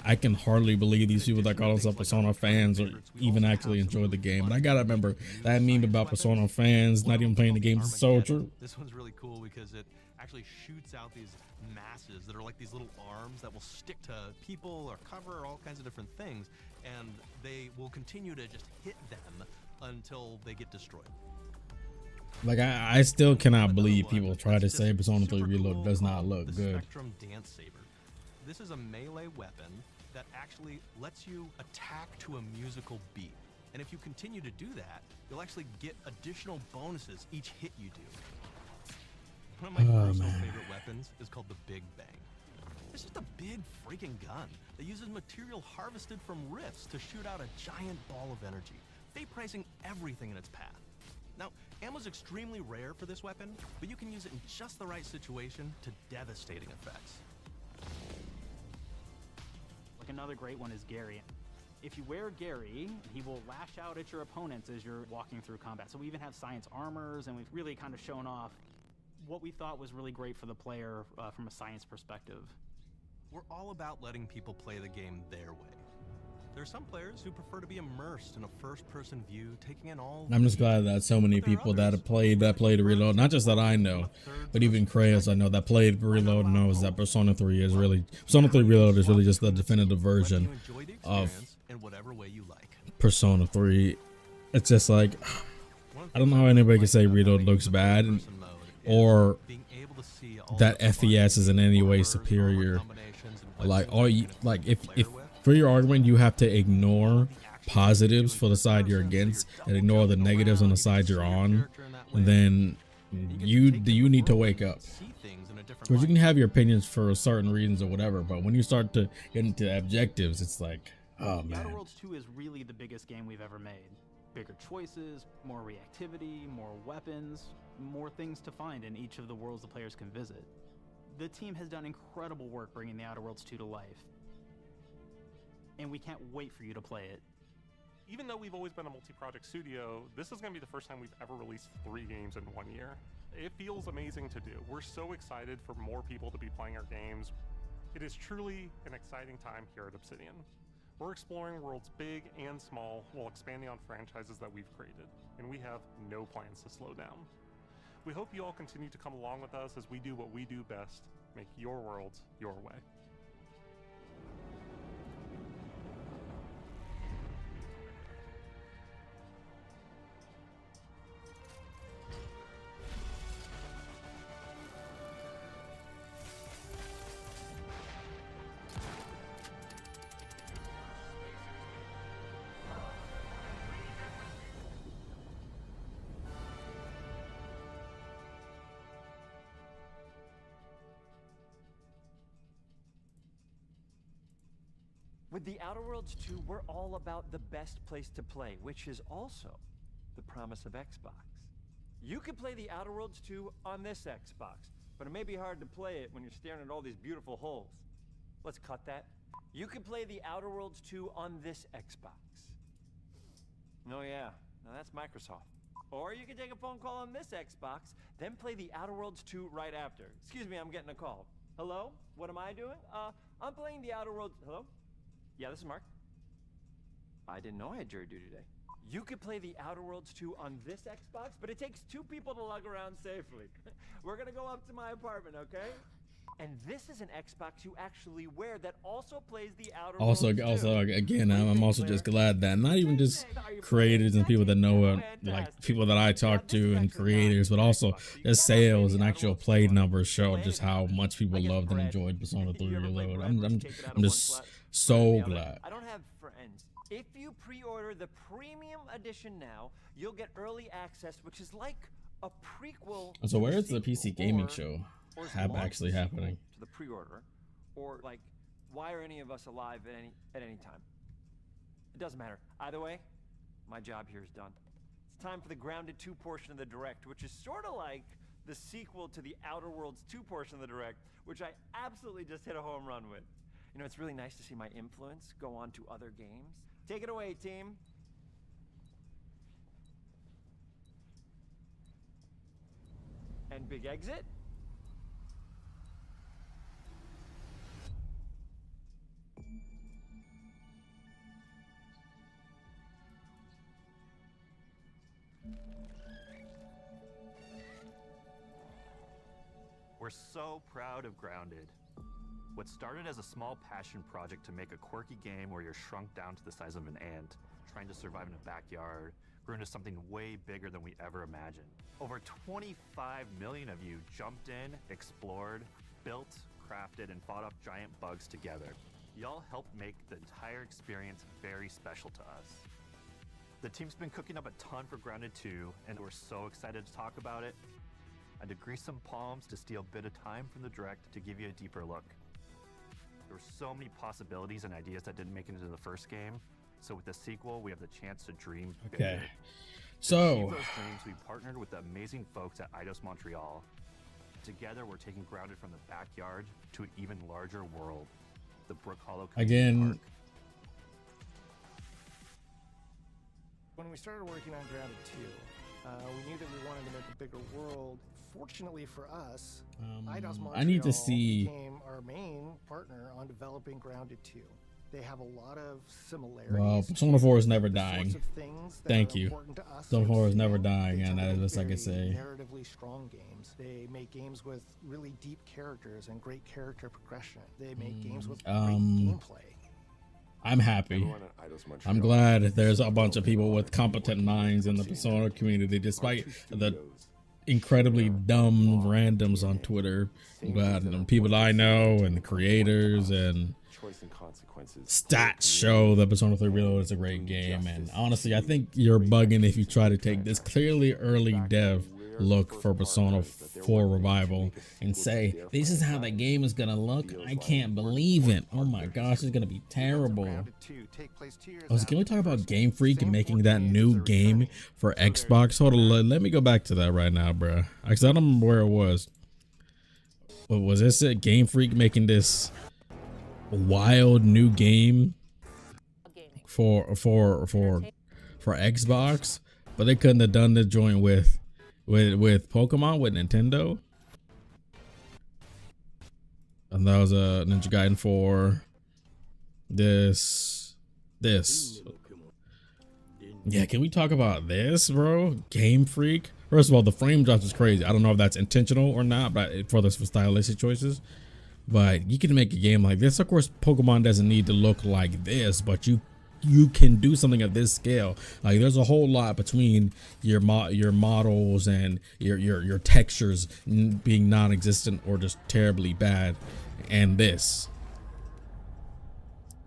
I can hardly believe these people that call themselves Persona fans or even actually enjoy the game. But I gotta remember that meme about Persona fans not even playing the game is so true. This one's really cool because it actually shoots out these masses that are like these little arms that will stick to people or cover or all kinds of different things, and they will continue to just hit them until they get destroyed. Like, I still cannot believe people try to say Persona 3 Reload does not look good. Spectrum Dance Saber. This is a melee weapon that actually lets you attack to a musical beat. And if you continue to do that, you'll actually get additional bonuses each hit you do. One of my personal favorite weapons is called the Big Bang. It's just a big freaking gun that uses material harvested from rifts to shoot out a giant ball of energy, vaporizing everything in its path. Now, ammo's extremely rare for this weapon, but you can use it in just the right situation to devastating effects. Like, another great one is Gary. If you wear Gary, he will lash out at your opponents as you're walking through combat. So we even have science armors, and we've really kind of shown off what we thought was really great for the player from a science perspective. We're all about letting people play the game their way. There are some players who prefer to be immersed in a first-person view, taking in all. I'm just glad that so many people that have played Reload, not just that I know, but even Kratos I know that played Reload knows that Persona 3 is really Reload is really just the definitive version of Persona 3. It's just like, I don't know how anybody can say Reload looks bad or that FES is in any way superior. Like, if for your argument you have to ignore positives for the side you're against and ignore the negatives on the side you're on, then you need to wake up. Because you can have your opinions for certain reasons or whatever, but when you start to get into objectives, it's like, oh man. Outer Worlds 2 is really the biggest game we've ever made. Bigger choices, more reactivity, more weapons, more things to find in each of the worlds the players can visit. The team has done incredible work bringing the Outer Worlds 2 to life, and we can't wait for you to play it. Even though we've always been a multi-project studio, this is going to be the first time we've ever released 3 games in 1 year. It feels amazing to do. We're so excited for more people to be playing our games. It is truly an exciting time here at Obsidian. We're exploring worlds big and small while expanding on franchises that we've created, and we have no plans to slow down. We hope you all continue to come along with us as we do what we do best, make your worlds your way. With the Outer Worlds 2, we're all about the best place to play, which is also the promise of Xbox. You can play the Outer Worlds 2 on this Xbox, but it may be hard to play it when you're staring at all these beautiful holes. Let's cut that. You can play the Outer Worlds 2 on this Xbox. Oh yeah, now that's Microsoft. Or you can take a phone call on this Xbox, then play the Outer Worlds 2 right after. Excuse me, I'm getting a call. Hello? What am I doing? I'm playing the Outer Worlds. Hello? Yeah, this is Mark. I didn't know I had jury duty today. You could play the Outer Worlds 2 on this Xbox, but it takes 2 people to lug around safely. We're gonna go up to my apartment, okay? And this is an Xbox you actually wear that also plays the Outer Worlds 2. Also, again, I'm also just glad that not even just creators and people that know it, like people that I talk to and creators, but also the sales and actual play numbers show just how much people loved and enjoyed Persona 3 Reload. I'm just so glad. I don't have friends. If you pre-order the premium edition now, you'll get early access, which is like a prequel. So where is the PC gaming show actually happening? To the pre-order, or like, why are any of us alive at any time? It doesn't matter. Either way, my job here is done. It's time for the Grounded 2 portion of the Direct, which is sort of like the sequel to the Outer Worlds 2 portion of the Direct, which I absolutely just hit a home run with. You know, it's really nice to see my influence go on to other games. Take it away, team. And big exit. We're so proud of Grounded. What started as a small passion project to make a quirky game where you're shrunk down to the size of an ant, trying to survive in a backyard, grew into something way bigger than we ever imagined. Over 25 million of you jumped in, explored, built, crafted, and fought off giant bugs together. Y'all helped make the entire experience very special to us. The team's been cooking up a ton for Grounded 2, and we're so excited to talk about it. I had to grease some palms to steal a bit of time from the Direct to give you a deeper look. There were so many possibilities and ideas that didn't make it into the first game, so with the sequel, we have the chance to dream bigger. Okay. To So achieve those dreams, we partnered with the amazing folks at Eidos Montreal. Together, we're taking Grounded from the backyard to an even larger world, the Brook Hollow Community again, Park. When we started working on Grounded 2, we knew that we wanted to make a bigger world. Fortunately for us, Eidos Montreal I need to see. became our main partner on developing Grounded 2. They have a lot of similarities. Well, Persona 4 is never the sorts dying. of things that Thank are you. important to us Persona in 4 is the never sequel. dying, They and tend that to is the best I make can say. narratively strong games. They make games with really deep characters and great character progression. They make games with great gameplay. I'm happy. I'm glad there's a bunch of people with competent minds in the Persona community, despite the incredibly dumb randoms on Twitter. I'm glad the people that I know and the creators and stats show that Persona 3 Reload is a great game. And honestly, I think you're bugging if you try to take this clearly early dev look for Persona 4 Revival and say, this is how the game is gonna look. I can't believe it. Oh my gosh, it's gonna be terrible. Also, can we talk about Game Freak and making that new game for Xbox? Hold on, let me go back to that right now, bro. Actually, I don't remember where it was. What was this? It Game Freak making this wild new game for Xbox, but they couldn't have done the joint with Pokemon, with Nintendo. And that was a Ninja Gaiden 4. This. Yeah, can we talk about this, bro? Game Freak. First of all, the frame drops is crazy. I don't know if that's intentional or not, but for stylistic choices. But you can make a game like this. Of course, Pokemon doesn't need to look like this, but you can do something at this scale. Like, there's a whole lot between your models and your textures being non-existent or just terribly bad, and this.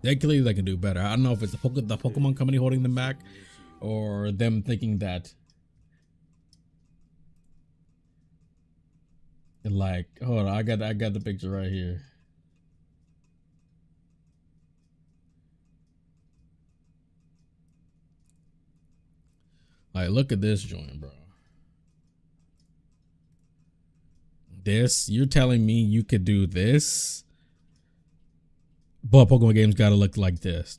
They clearly can do better. I don't know if it's the Pokemon company holding them back, or them thinking that, like, hold on, I got the picture right here. Like, look at this joint, bro. This, you're telling me you could do this? But Pokemon games gotta look like this.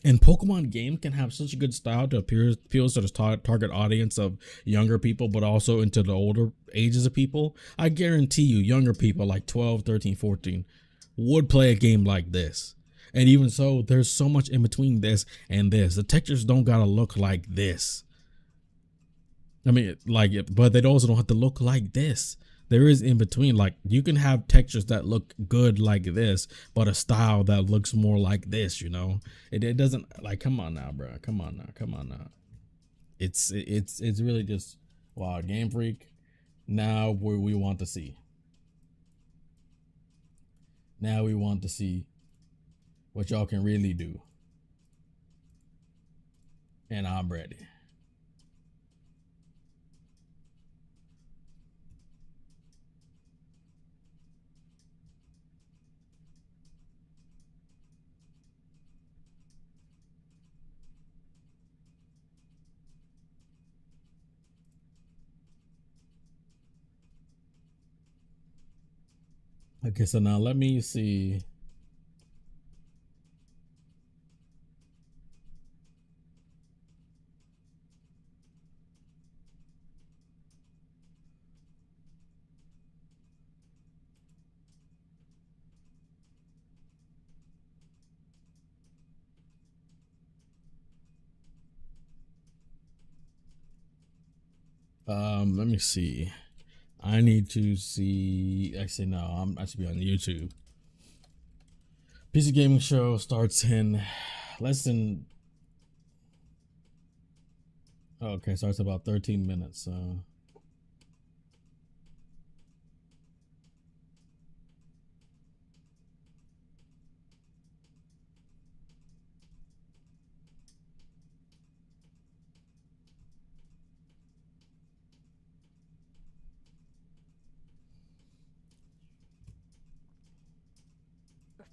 And Pokemon games can have such a good style to appeal to the target audience of younger people, but also into the older ages of people. I guarantee you, younger people like 12, 13, 14 would play a game like this. And even so, there's so much in between this and this. The textures don't gotta look like this. I mean, like, but they also don't have to look like this. There is in between. Like, you can have textures that look good like this, but a style that looks more like this, you know? It doesn't, like, come on now, bro. Come on now. It's really just, wow, Game Freak. Now we want to see. Now we want to see what y'all can really do. And I'm ready. Okay, so now let me see. Let me see. I need to see. Actually, no, I should be on YouTube. PC Gaming Show starts in less than. Okay, starts about 13 minutes.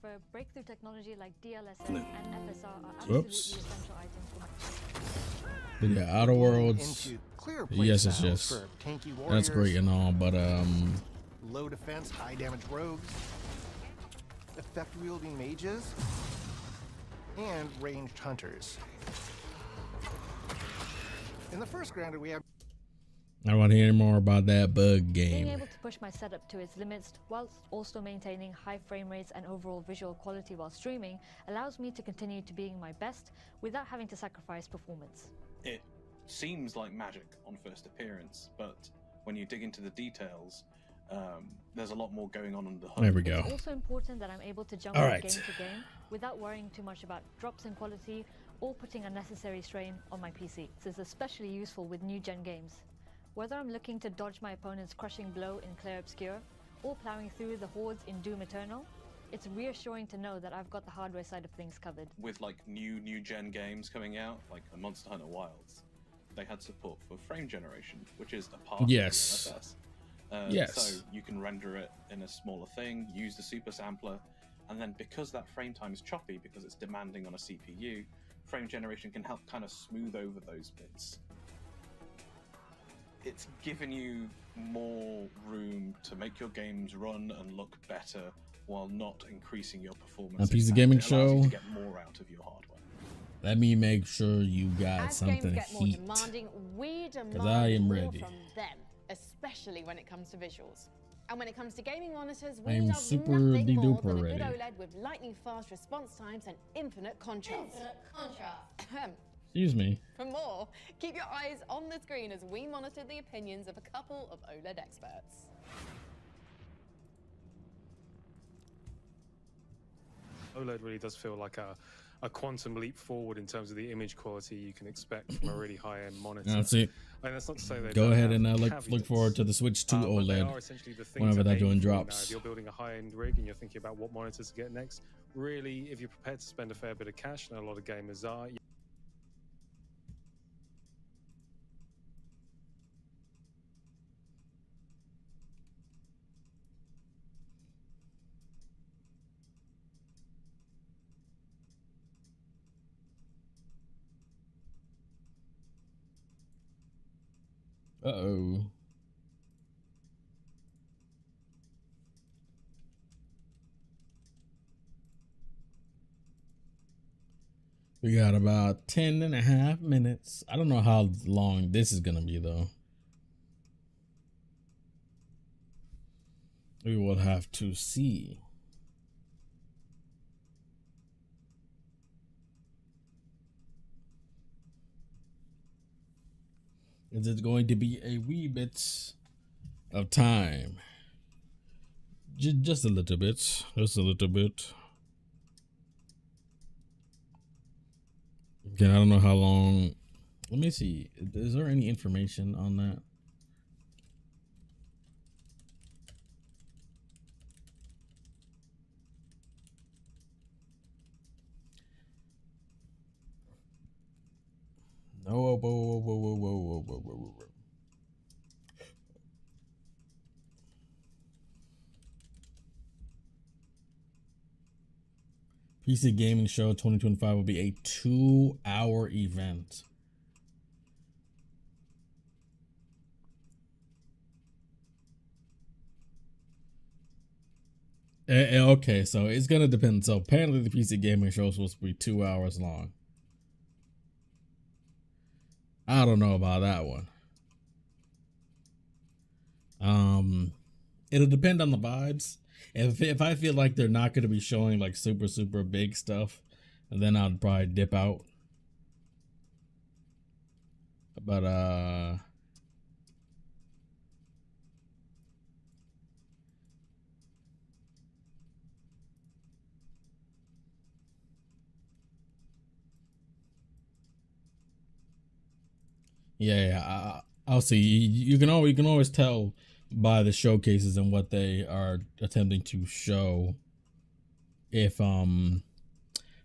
For breakthrough technology like DLSS and FSR are absolutely Whoops. essential items for my But yeah, Outer Worlds. Into clear Yes, playstyles yes. for tanky warriors, That's great and all, but low defense, high damage rogues, effect wielding mages, and ranged hunters. In the first grounder, we have I want to hear more about that bug Being game. able to push my setup to its limits whilst also maintaining high frame rates and overall visual quality while streaming allows me to continue to being my best without having to sacrifice performance. It seems like magic on first appearance, but when you dig into the details, there's a lot more going on under the hood. There we go. It's also important that I'm able to jump All from right. game to game without worrying too much about drops in quality or putting unnecessary strain on my PC. This is especially useful with new gen games. Whether I'm looking to dodge my opponent's crushing blow in Clear Obscure or plowing through the hordes in Doom Eternal, it's reassuring to know that I've got the hardware side of things covered. With like new gen games coming out, like a Monster Hunter Wilds, they had support for frame generation, which is a part Yes. of the Yes. So you can render it in a smaller thing, use the super sampler, and then because that frame time is choppy, because it's demanding on a CPU, frame generation can help kind of smooth over those bits. It's given you more room to make your games run and look better while not increasing your performance. A piece of and gaming it allows you show. to get more out of your hardware. Let me make sure you got As games something get more heat. demanding, we demand I am more ready. from them, especially when it comes to visuals. And when it comes to gaming monitors, we I'm love super nothing more de-duper than a ready. good OLED with lightning fast response times and infinite contrast. Excuse me. For more, keep your eyes on the screen as we monitor the opinions of a couple of OLED experts. OLED really does feel like a quantum leap forward in terms of the image quality you can expect from a really high-end monitor. That's it. And that's not to say they Go don't ahead have and look caveats, forward to the Switch 2 but they OLED are essentially the things whenever to that aim joint for now. drops. If you're building a high-end rig and you're thinking about what monitors to get next, really, if you're prepared to spend a fair bit of cash, and a lot of gamers are, Uh-oh. We got about 10.5 minutes. I don't know how long this is gonna be though. We will have to see. Is it going to be a wee bit of time? Just a little bit. Just a little bit. Again, I don't know how long. Let me see. Is there any information on that? No, whoa. PC Gaming Show 2025 will be a 2-hour event. Okay, so it's gonna depend. So apparently the PC Gaming Show is supposed to be 2 hours long. I don't know about that one. It'll depend on the vibes. If I feel like they're not gonna be showing like super big stuff, then I'd probably dip out. But yeah, I'll see. You can always tell by the showcases and what they are attempting to show if the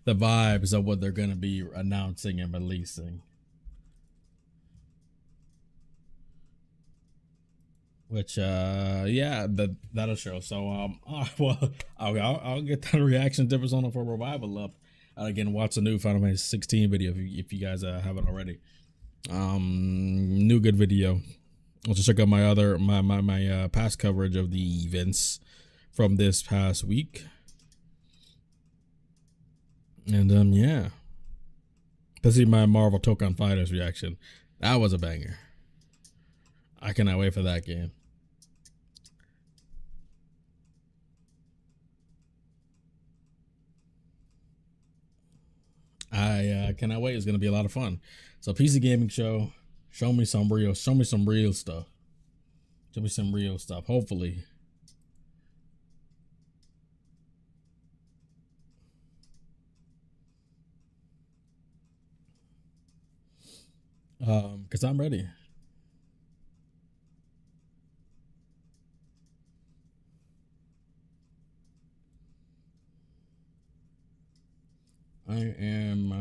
vibes of what they're gonna be announcing and releasing. Which yeah, that'll show. So well, I'll get that reaction to Persona 4 Revival up. Again, watch the new Final Fantasy 16 video if you guys haven't already. New good video. Also check out my other my past coverage of the events from this past week. And yeah, to see my Marvel Tokon Fighters reaction, that was a banger. I cannot wait for that game. I cannot wait. It's gonna be a lot of fun. So PC Gaming Show, show me some real stuff. Show me some real stuff. Hopefully. Cause I'm ready. I am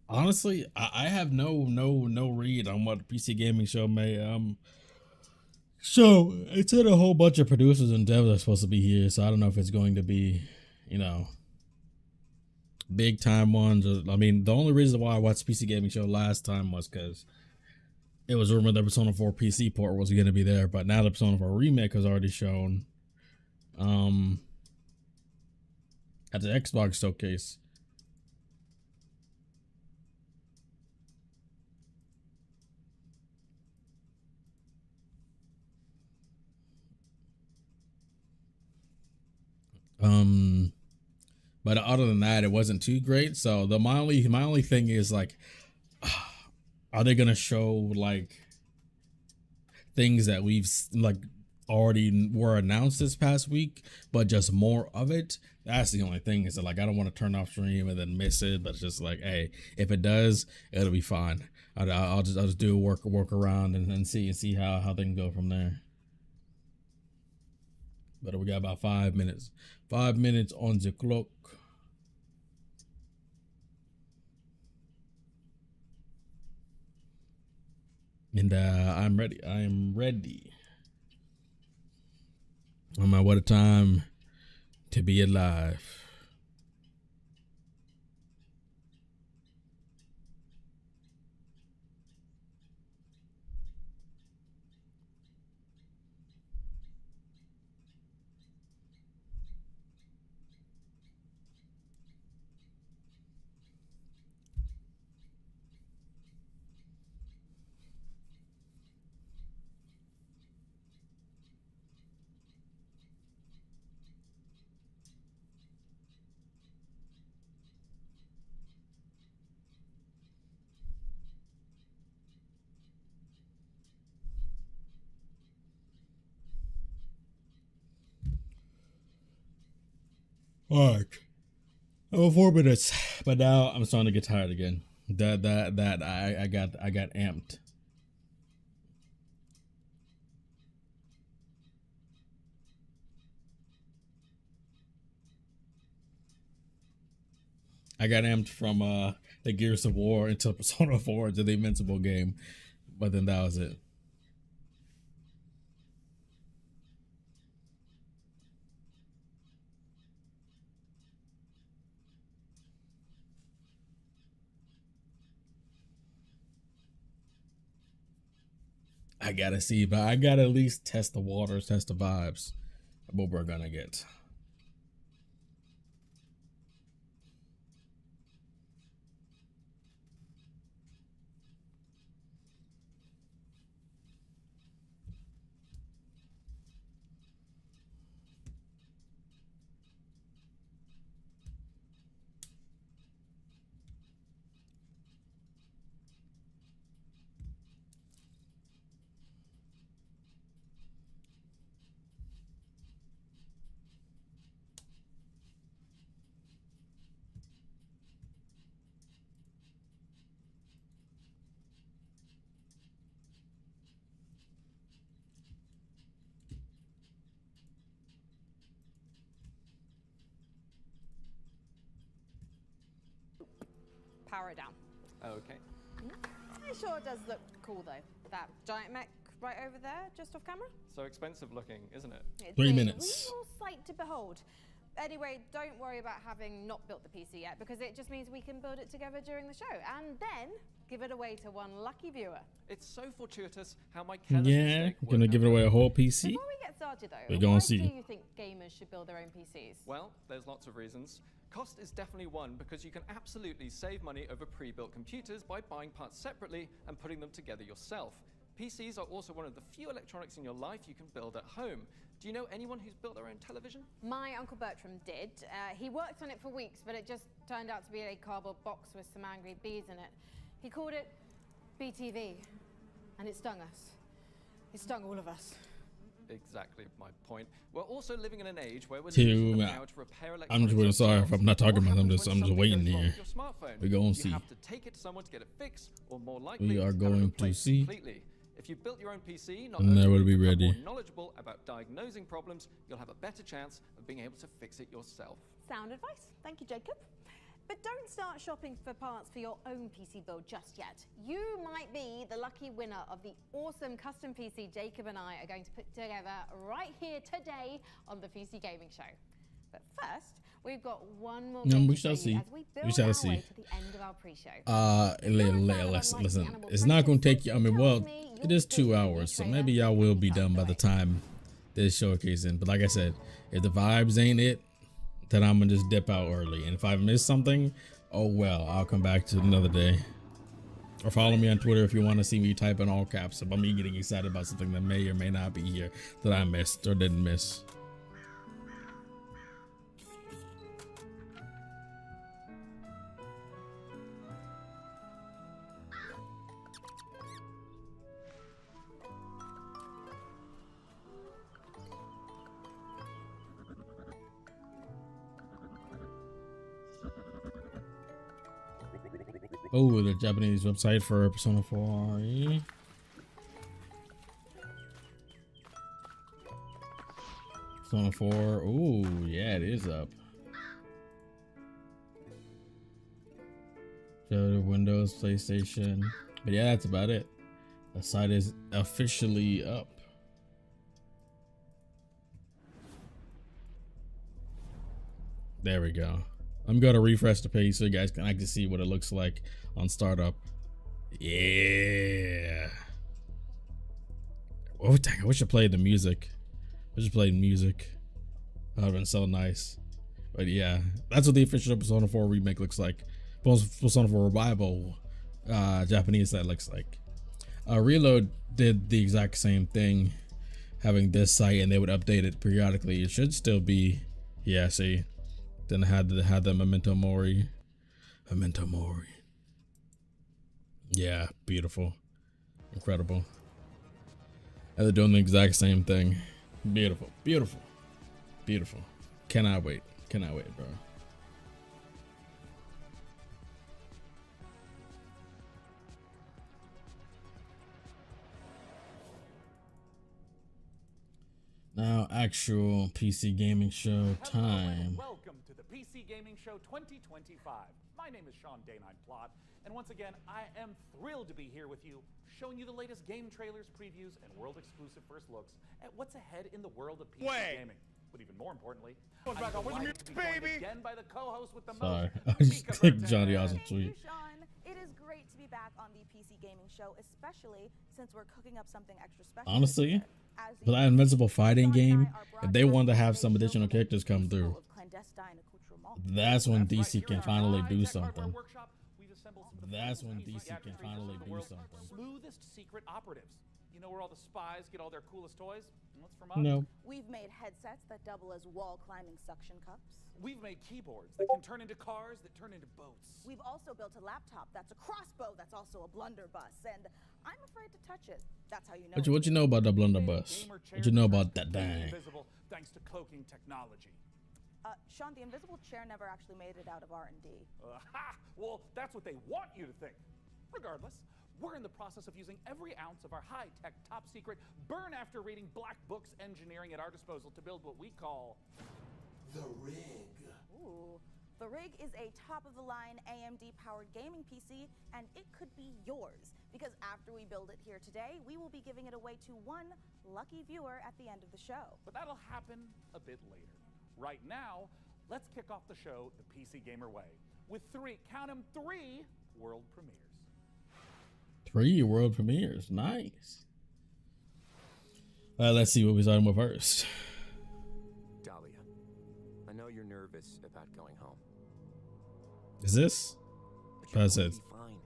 honestly, I have no read on what PC Gaming Show may so it said a whole bunch of producers and devs are supposed to be here, so I don't know if it's going to be, you know, big time ones. I mean, the only reason why I watched PC Gaming Show last time was because it was rumored that Persona 4 PC port was going to be there, but now the Persona 4 Remake has already shown at the Xbox showcase. But other than that, it wasn't too great. So my only thing is like, are they gonna show like things that we've like already were announced this past week, but just more of it? That's the only thing. Is that like I don't want to turn off stream and then miss it. But it's just like, hey, if it does, it'll be fine. I'll just do a work around and see how things go from there. But we got about 5 minutes. 5 minutes on the clock. And I'm ready. I am ready. Oh my, what a time to be alive. All right. Oh, 4 minutes, but now I'm starting to get tired again. I got amped. I got amped from the Gears of War into Persona 4 to the Invincible game, but then that was it. I gotta see, but I gotta at least test the waters, test the vibes of what we're gonna get. Power it down. Okay. It sure does look cool though. That giant mech right over there, just off camera. So expensive looking, isn't it? It's 3 a minutes. real sight to behold. Anyway, don't worry about having not built the PC yet, because it just means we can build it together during the show and then give it away to one lucky viewer. It's so fortuitous how my careless Yeah, mistake gonna give it away a whole PC. Before we get started though, We're gonna why see. do you think gamers should build their own PCs? Well, there's lots of reasons. Cost is definitely one, because you can absolutely save money over pre-built computers by buying parts separately and putting them together yourself. PCs are also one of the few electronics in your life you can build at home. Do you know anyone who's built their own television? My Uncle Bertram did. He worked on it for weeks, but it just turned out to be a cardboard box with some angry bees in it. He called it BTV, and it stung us. It stung all of us. Exactly my point. We're also living in an age where we're Too, using the power to repair I'm just really sorry if I'm not talking about. I'm just waiting here. We're going to see. You have to take it to someone to get it fixed, or more likely, We are have it going to replaced see. completely. If you built your own PC, not And only then will we'll be you become ready. more knowledgeable about diagnosing problems, you'll have a better chance of being able to fix it yourself. Sound advice. Thank you, Jacob. But don't start shopping for parts for your own PC build just yet. You might be the lucky winner of the awesome custom PC Jacob and I are going to put together right here today on the PC Gaming Show. But first, we've got one more game we to shall show you see. as we build We shall our see. way to the end of our pre-show. Listen. It's not gonna take you. I mean, well, it is 2 hours, so maybe y'all will be done by the time this showcase ends. But like I said, if the vibes ain't it, then I'm gonna just dip out early. And if I miss something, oh well, I'll come back to it another day. Or follow me on Twitter if you want to see me type in all caps about me getting excited about something that may or may not be here that I missed or didn't miss. Oh, the Japanese website for Persona 4 RE. Persona 4. Ooh, yeah, it is up. Show Windows, PlayStation. But yeah, that's about it. The site is officially up. There we go. I'm gonna refresh the page so you guys can actually see what it looks like on startup. Yeah. Oh dang, I wish I played the music. I just played music. That would've been so nice. But yeah, that's what the official Persona 4 remake looks like. Persona 4 Revival Japanese site looks like. Reload did the exact same thing, having this site, and they would update it periodically. It should still be, yeah, see. Then had the Memento Mori. Memento Mori. Yeah, beautiful. Incredible. And they're doing the exact same thing. Beautiful. Beautiful. Beautiful. Cannot wait. Cannot wait, bro. Now, actual PC gaming show time. Welcome to the PC Gaming Show 2025. My name is Sean Day9 Plot, and once again, I am thrilled to be here with you, showing you the latest game trailers, previews, and world-exclusive first looks at what's ahead in the world of PC gaming. But even more importantly, I'm delighted to be joined again by the co-host with the Sorry, most. I just clicked Johnny Awesome Thank you, tweet. Sean. It is great to be back on the PC Gaming Show, especially since we're cooking up something extra special. Honestly, for that Invincible fighting game, if they want to have some additional characters come through, that's when DC can finally do something. That's when DC can finally do something. Smoothest secret operatives. You know where all the spies get all their coolest toys? What's from us? No. We've made headsets that double as wall-climbing suction cups. We've made keyboards that can turn into cars that turn into boats. We've also built a laptop that's a crossbow that's also a blunderbuss, and I'm afraid to touch it. That's how you know. What you know about the blunderbuss? What you know about that thing? Invisible thanks to cloaking technology. Sean, the invisible chair never actually made it out of R&D. Well, that's what they want you to think. Regardless, we're in the process of using every ounce of our high-tech, top-secret, burn-after-reading black books engineering at our disposal to build what we call the Rig. Ooh. The Rig is a top-of-the-line AMD-powered gaming PC, and it could be yours. Because after we build it here today, we will be giving it away to one lucky viewer at the end of the show. But that'll happen a bit later. Right now, let's kick off the show the PC Gamer way with count 'em, three world premieres. 3 world premieres, nice. Let's see what we're starting with first. Dahlia, I know you're nervous about going home. Is this? That's it. Fine.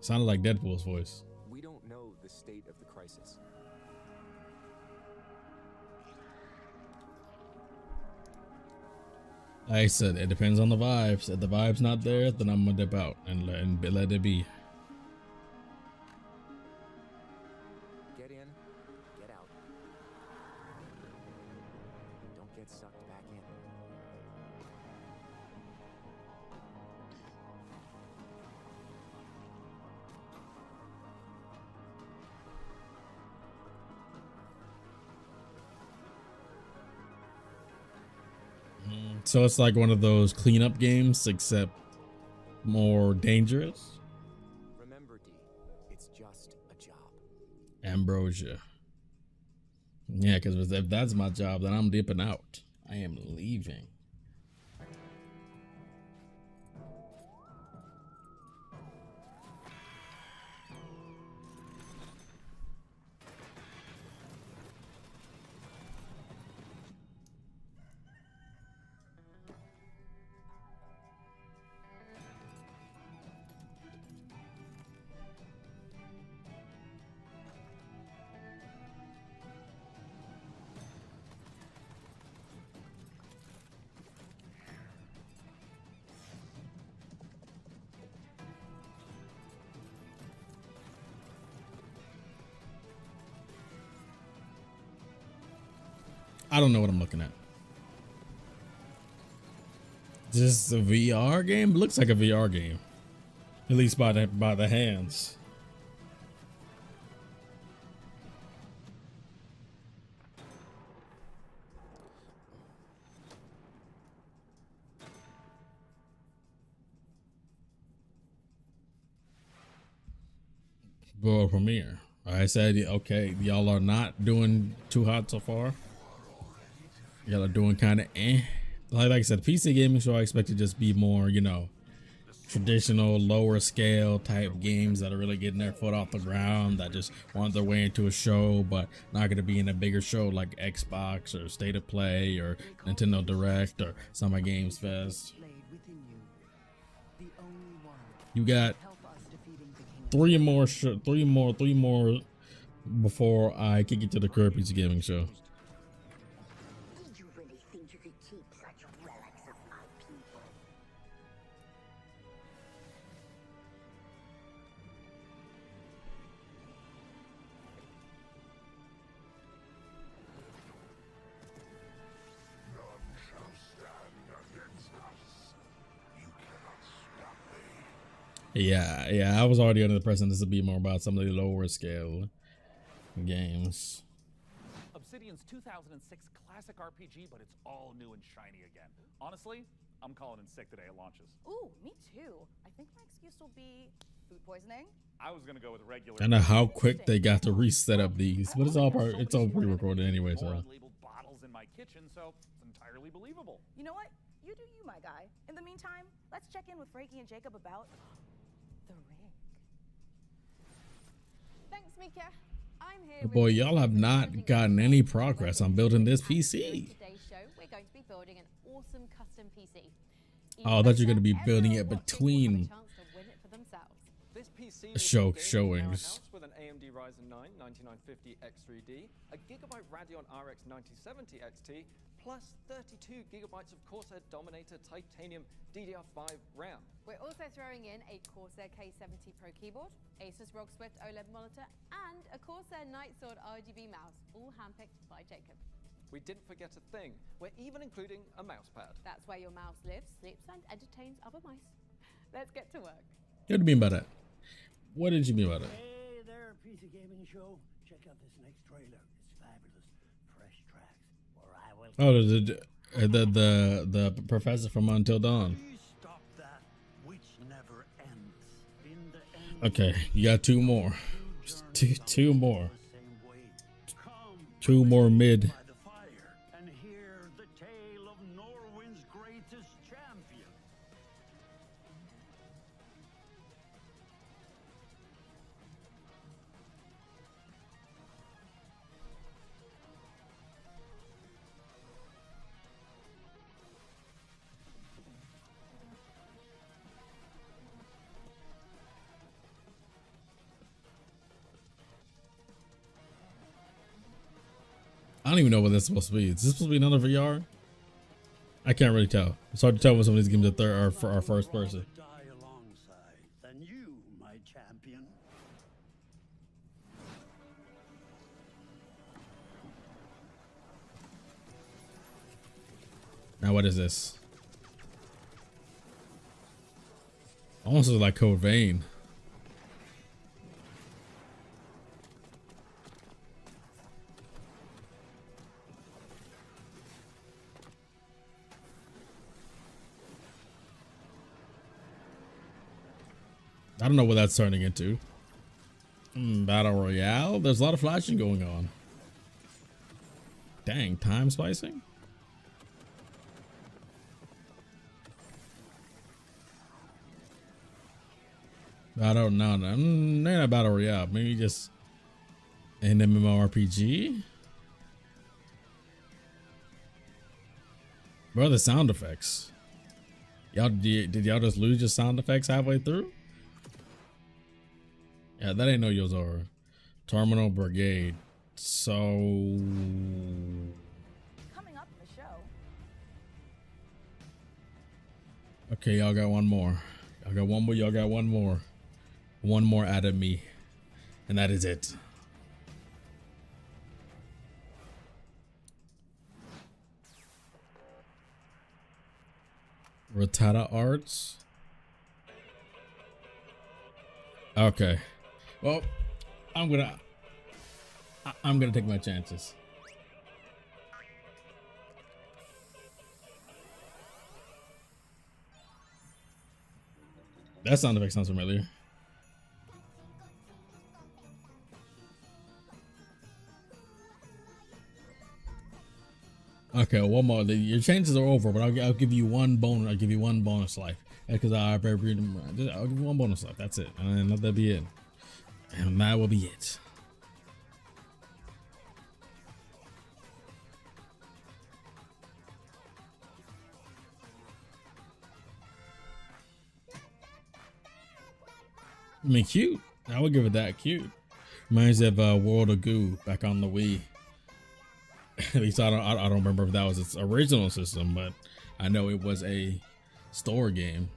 Sounded like Deadpool's voice. We don't know the state of the crisis. Like I said, it depends on the vibes. If the vibe's not there, then I'm gonna dip out and let it be. Get in, get out. Don't get sucked back in. So it's like one of those cleanup games, except more dangerous. Remember, D, it's just a job. Ambrosia. Yeah, because if that's my job, then I'm dipping out. I am leaving. I don't know what I'm looking at. Just a VR game? Looks like a VR game. At least by the hands. World premiere. I said, okay, y'all are not doing too hot so far. Y'all are doing kind of eh. Like I said, PC gaming show I expect to just be more, you know, traditional, lower scale type games that are really getting their foot off the ground, that just want their way into a show, but not going to be in a bigger show like Xbox or State of Play or Nintendo Direct or Summer Games Fest. You got three more before I kick it to the current PC gaming show. Yeah, I was already under the impression this would be more about some of the lower scale games. Obsidian's 2006 classic RPG, but it's all new and shiny again. Honestly, I'm calling in sick the day it launches. Ooh, me too. I think my excuse will be food poisoning. I was gonna go with regular. I know how quick they got to reset up these, but it's all pre-recorded anyway, so. Unlabeled bottles in my kitchen, so it's entirely believable. You know what? You do you, my guy. In the meantime, let's check in with Frankie and Jacob about the rig. Thanks, Mika. I'm here. Boy, y'all have not gotten any progress on building this PC. Today's show, we're going to be building an awesome custom PC. Oh, I thought you're going to be building it between This PC showings. with an AMD Ryzen 9 9950 X3D, a Gigabyte Radeon RX 9070 XT, plus 32 gigabytes of Corsair Dominator Titanium DDR5 RAM. We're also throwing in a Corsair K70 Pro keyboard, Asus ROG Swift OLED monitor, and a Corsair Nightsword RGB mouse, all handpicked by Jacob. We didn't forget a thing. We're even including a mouse pad. That's where your mouse lives, sleeps, and entertains other mice. Let's get to work. What do you mean by that? What did you mean by that? Hey there, PC Gaming Show. Check out this next trailer. It's fabulous. Fresh tracks. Where I will. Oh, the professor from Until Dawn. Stop that, which never ends. In the end, Okay, you got two more. Just two more. Two more mid. and hear the tale of Norwind's greatest champion. I don't even know what that's supposed to be. Is this supposed to be another VR? I can't really tell. It's hard to tell when some of these games are third or for our first person. Die alongside than you, my champion. Now what is this? Almost looks like Code Vein. I don't know what that's turning into. Battle Royale? There's a lot of flashing going on. Dang, time splicing? I don't know. Maybe not Battle Royale. Maybe just an MMORPG? Bro, the sound effects. Y'all, did y'all just lose your sound effects halfway through? Yeah, that ain't no Yozora. Terminal Brigade. So Coming up in the show. okay, y'all got one more. Y'all got one more. Y'all got one more. One more out of me, and that is it. Rattata Arts. Okay. Well, I'm gonna take my chances. That sound effect sounds familiar. Okay, one more. Your chances are over, but I'll give you one bonus. I'll give you one bonus life because I'll give you one bonus life. That's it, and that'll be it. And that will be it. I mean, cute. I would give it that. Cute. Reminds me of World of Goo back on the Wii. At least I don't remember if that was its original system, but I know it was a store game.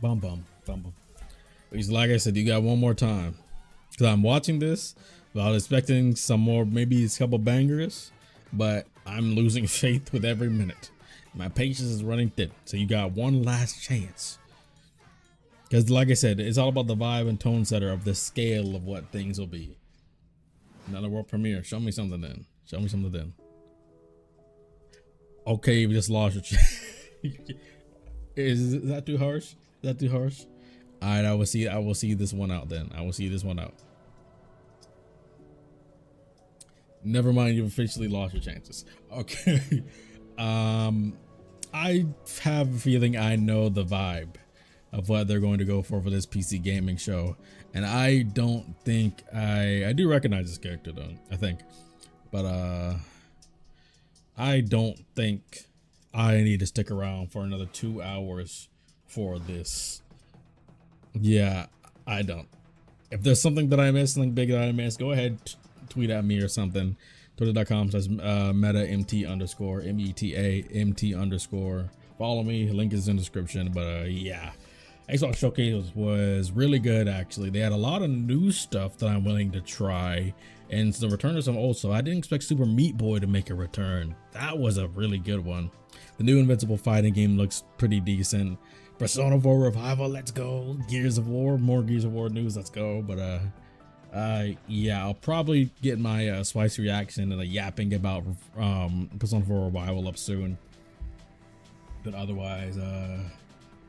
Bum bum bum bum. Because like I said, you got one more time. Because I'm watching this, but I was expecting some more, maybe a couple bangers, but I'm losing faith with every minute. My patience is running thin. So you got one last chance. Because like I said, it's all about the vibe and tone setter of the scale of what things will be. Another world premiere. Show me something then. Show me something then. Okay, you just lost your chance. Is that too harsh? Is that too harsh? All right, I will see this one out then. I will see this one out. Never mind, you've officially lost your chances. Okay. I have a feeling I know the vibe of what they're going to go for this PC gaming show, and I don't think I do recognize this character though, I think, but I don't think I need to stick around for another 2 hours for this. Yeah, I don't. If there's something that I missed, something big that I missed, go ahead, tweet at me or something. Twitter.com/meta_META_MT_. Follow me, link is in the description. But yeah, Xbox Showcase was really good actually. They had a lot of new stuff that I'm willing to try, and the return of some old stuff. I didn't expect Super Meat Boy to make a return. That was a really good one. The new Invincible fighting game looks pretty decent. Persona 4 Revival, let's go. Gears of War, more Gears of War news, let's go. But yeah, I'll probably get my spicy reaction and a yapping about Persona 4 Revival up soon. But otherwise,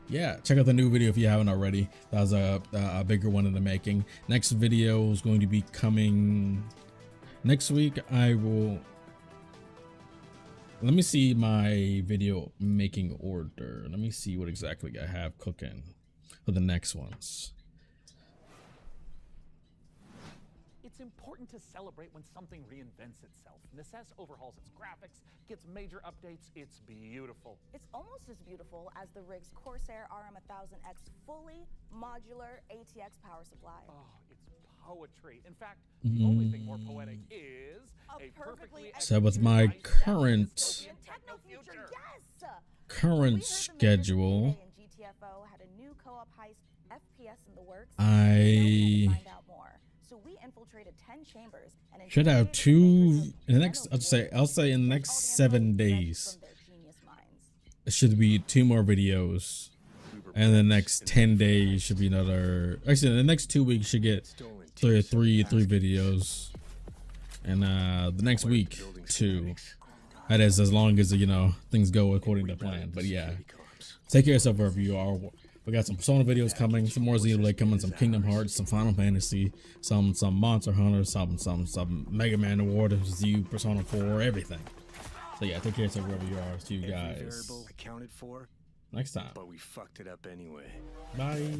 yeah, check out the new video if you haven't already. That was a bigger one in the making. Next video is going to be coming next week. Let me see my video making order. Let me see what exactly I have cooking for the next ones. It's important to celebrate when something reinvents itself. Necess overhauls its graphics, gets major updates. It's beautiful. It's almost as beautiful as the rig's Corsair RM1000X fully modular ATX power supply. Oh, it's poetry. In fact, the only thing more poetic is a perfectly So with my current schedule, I should have two in the next. I'll say in the next 7 days. It should be 2 more videos, and the next 10 days should be another. Actually, the next 2 weeks should get three videos, and the next week 2. That is as long as things go according to plan. But yeah, take care of yourself wherever you are. We got some Persona videos coming, some more Xenoblade coming, some Kingdom Hearts, some Final Fantasy, some Monster Hunter, some Mega Man Award, Z, Persona 4, everything. So yeah, take care of yourself wherever you are. See you guys accounted for next time. But we fucked it up anyway. Bye.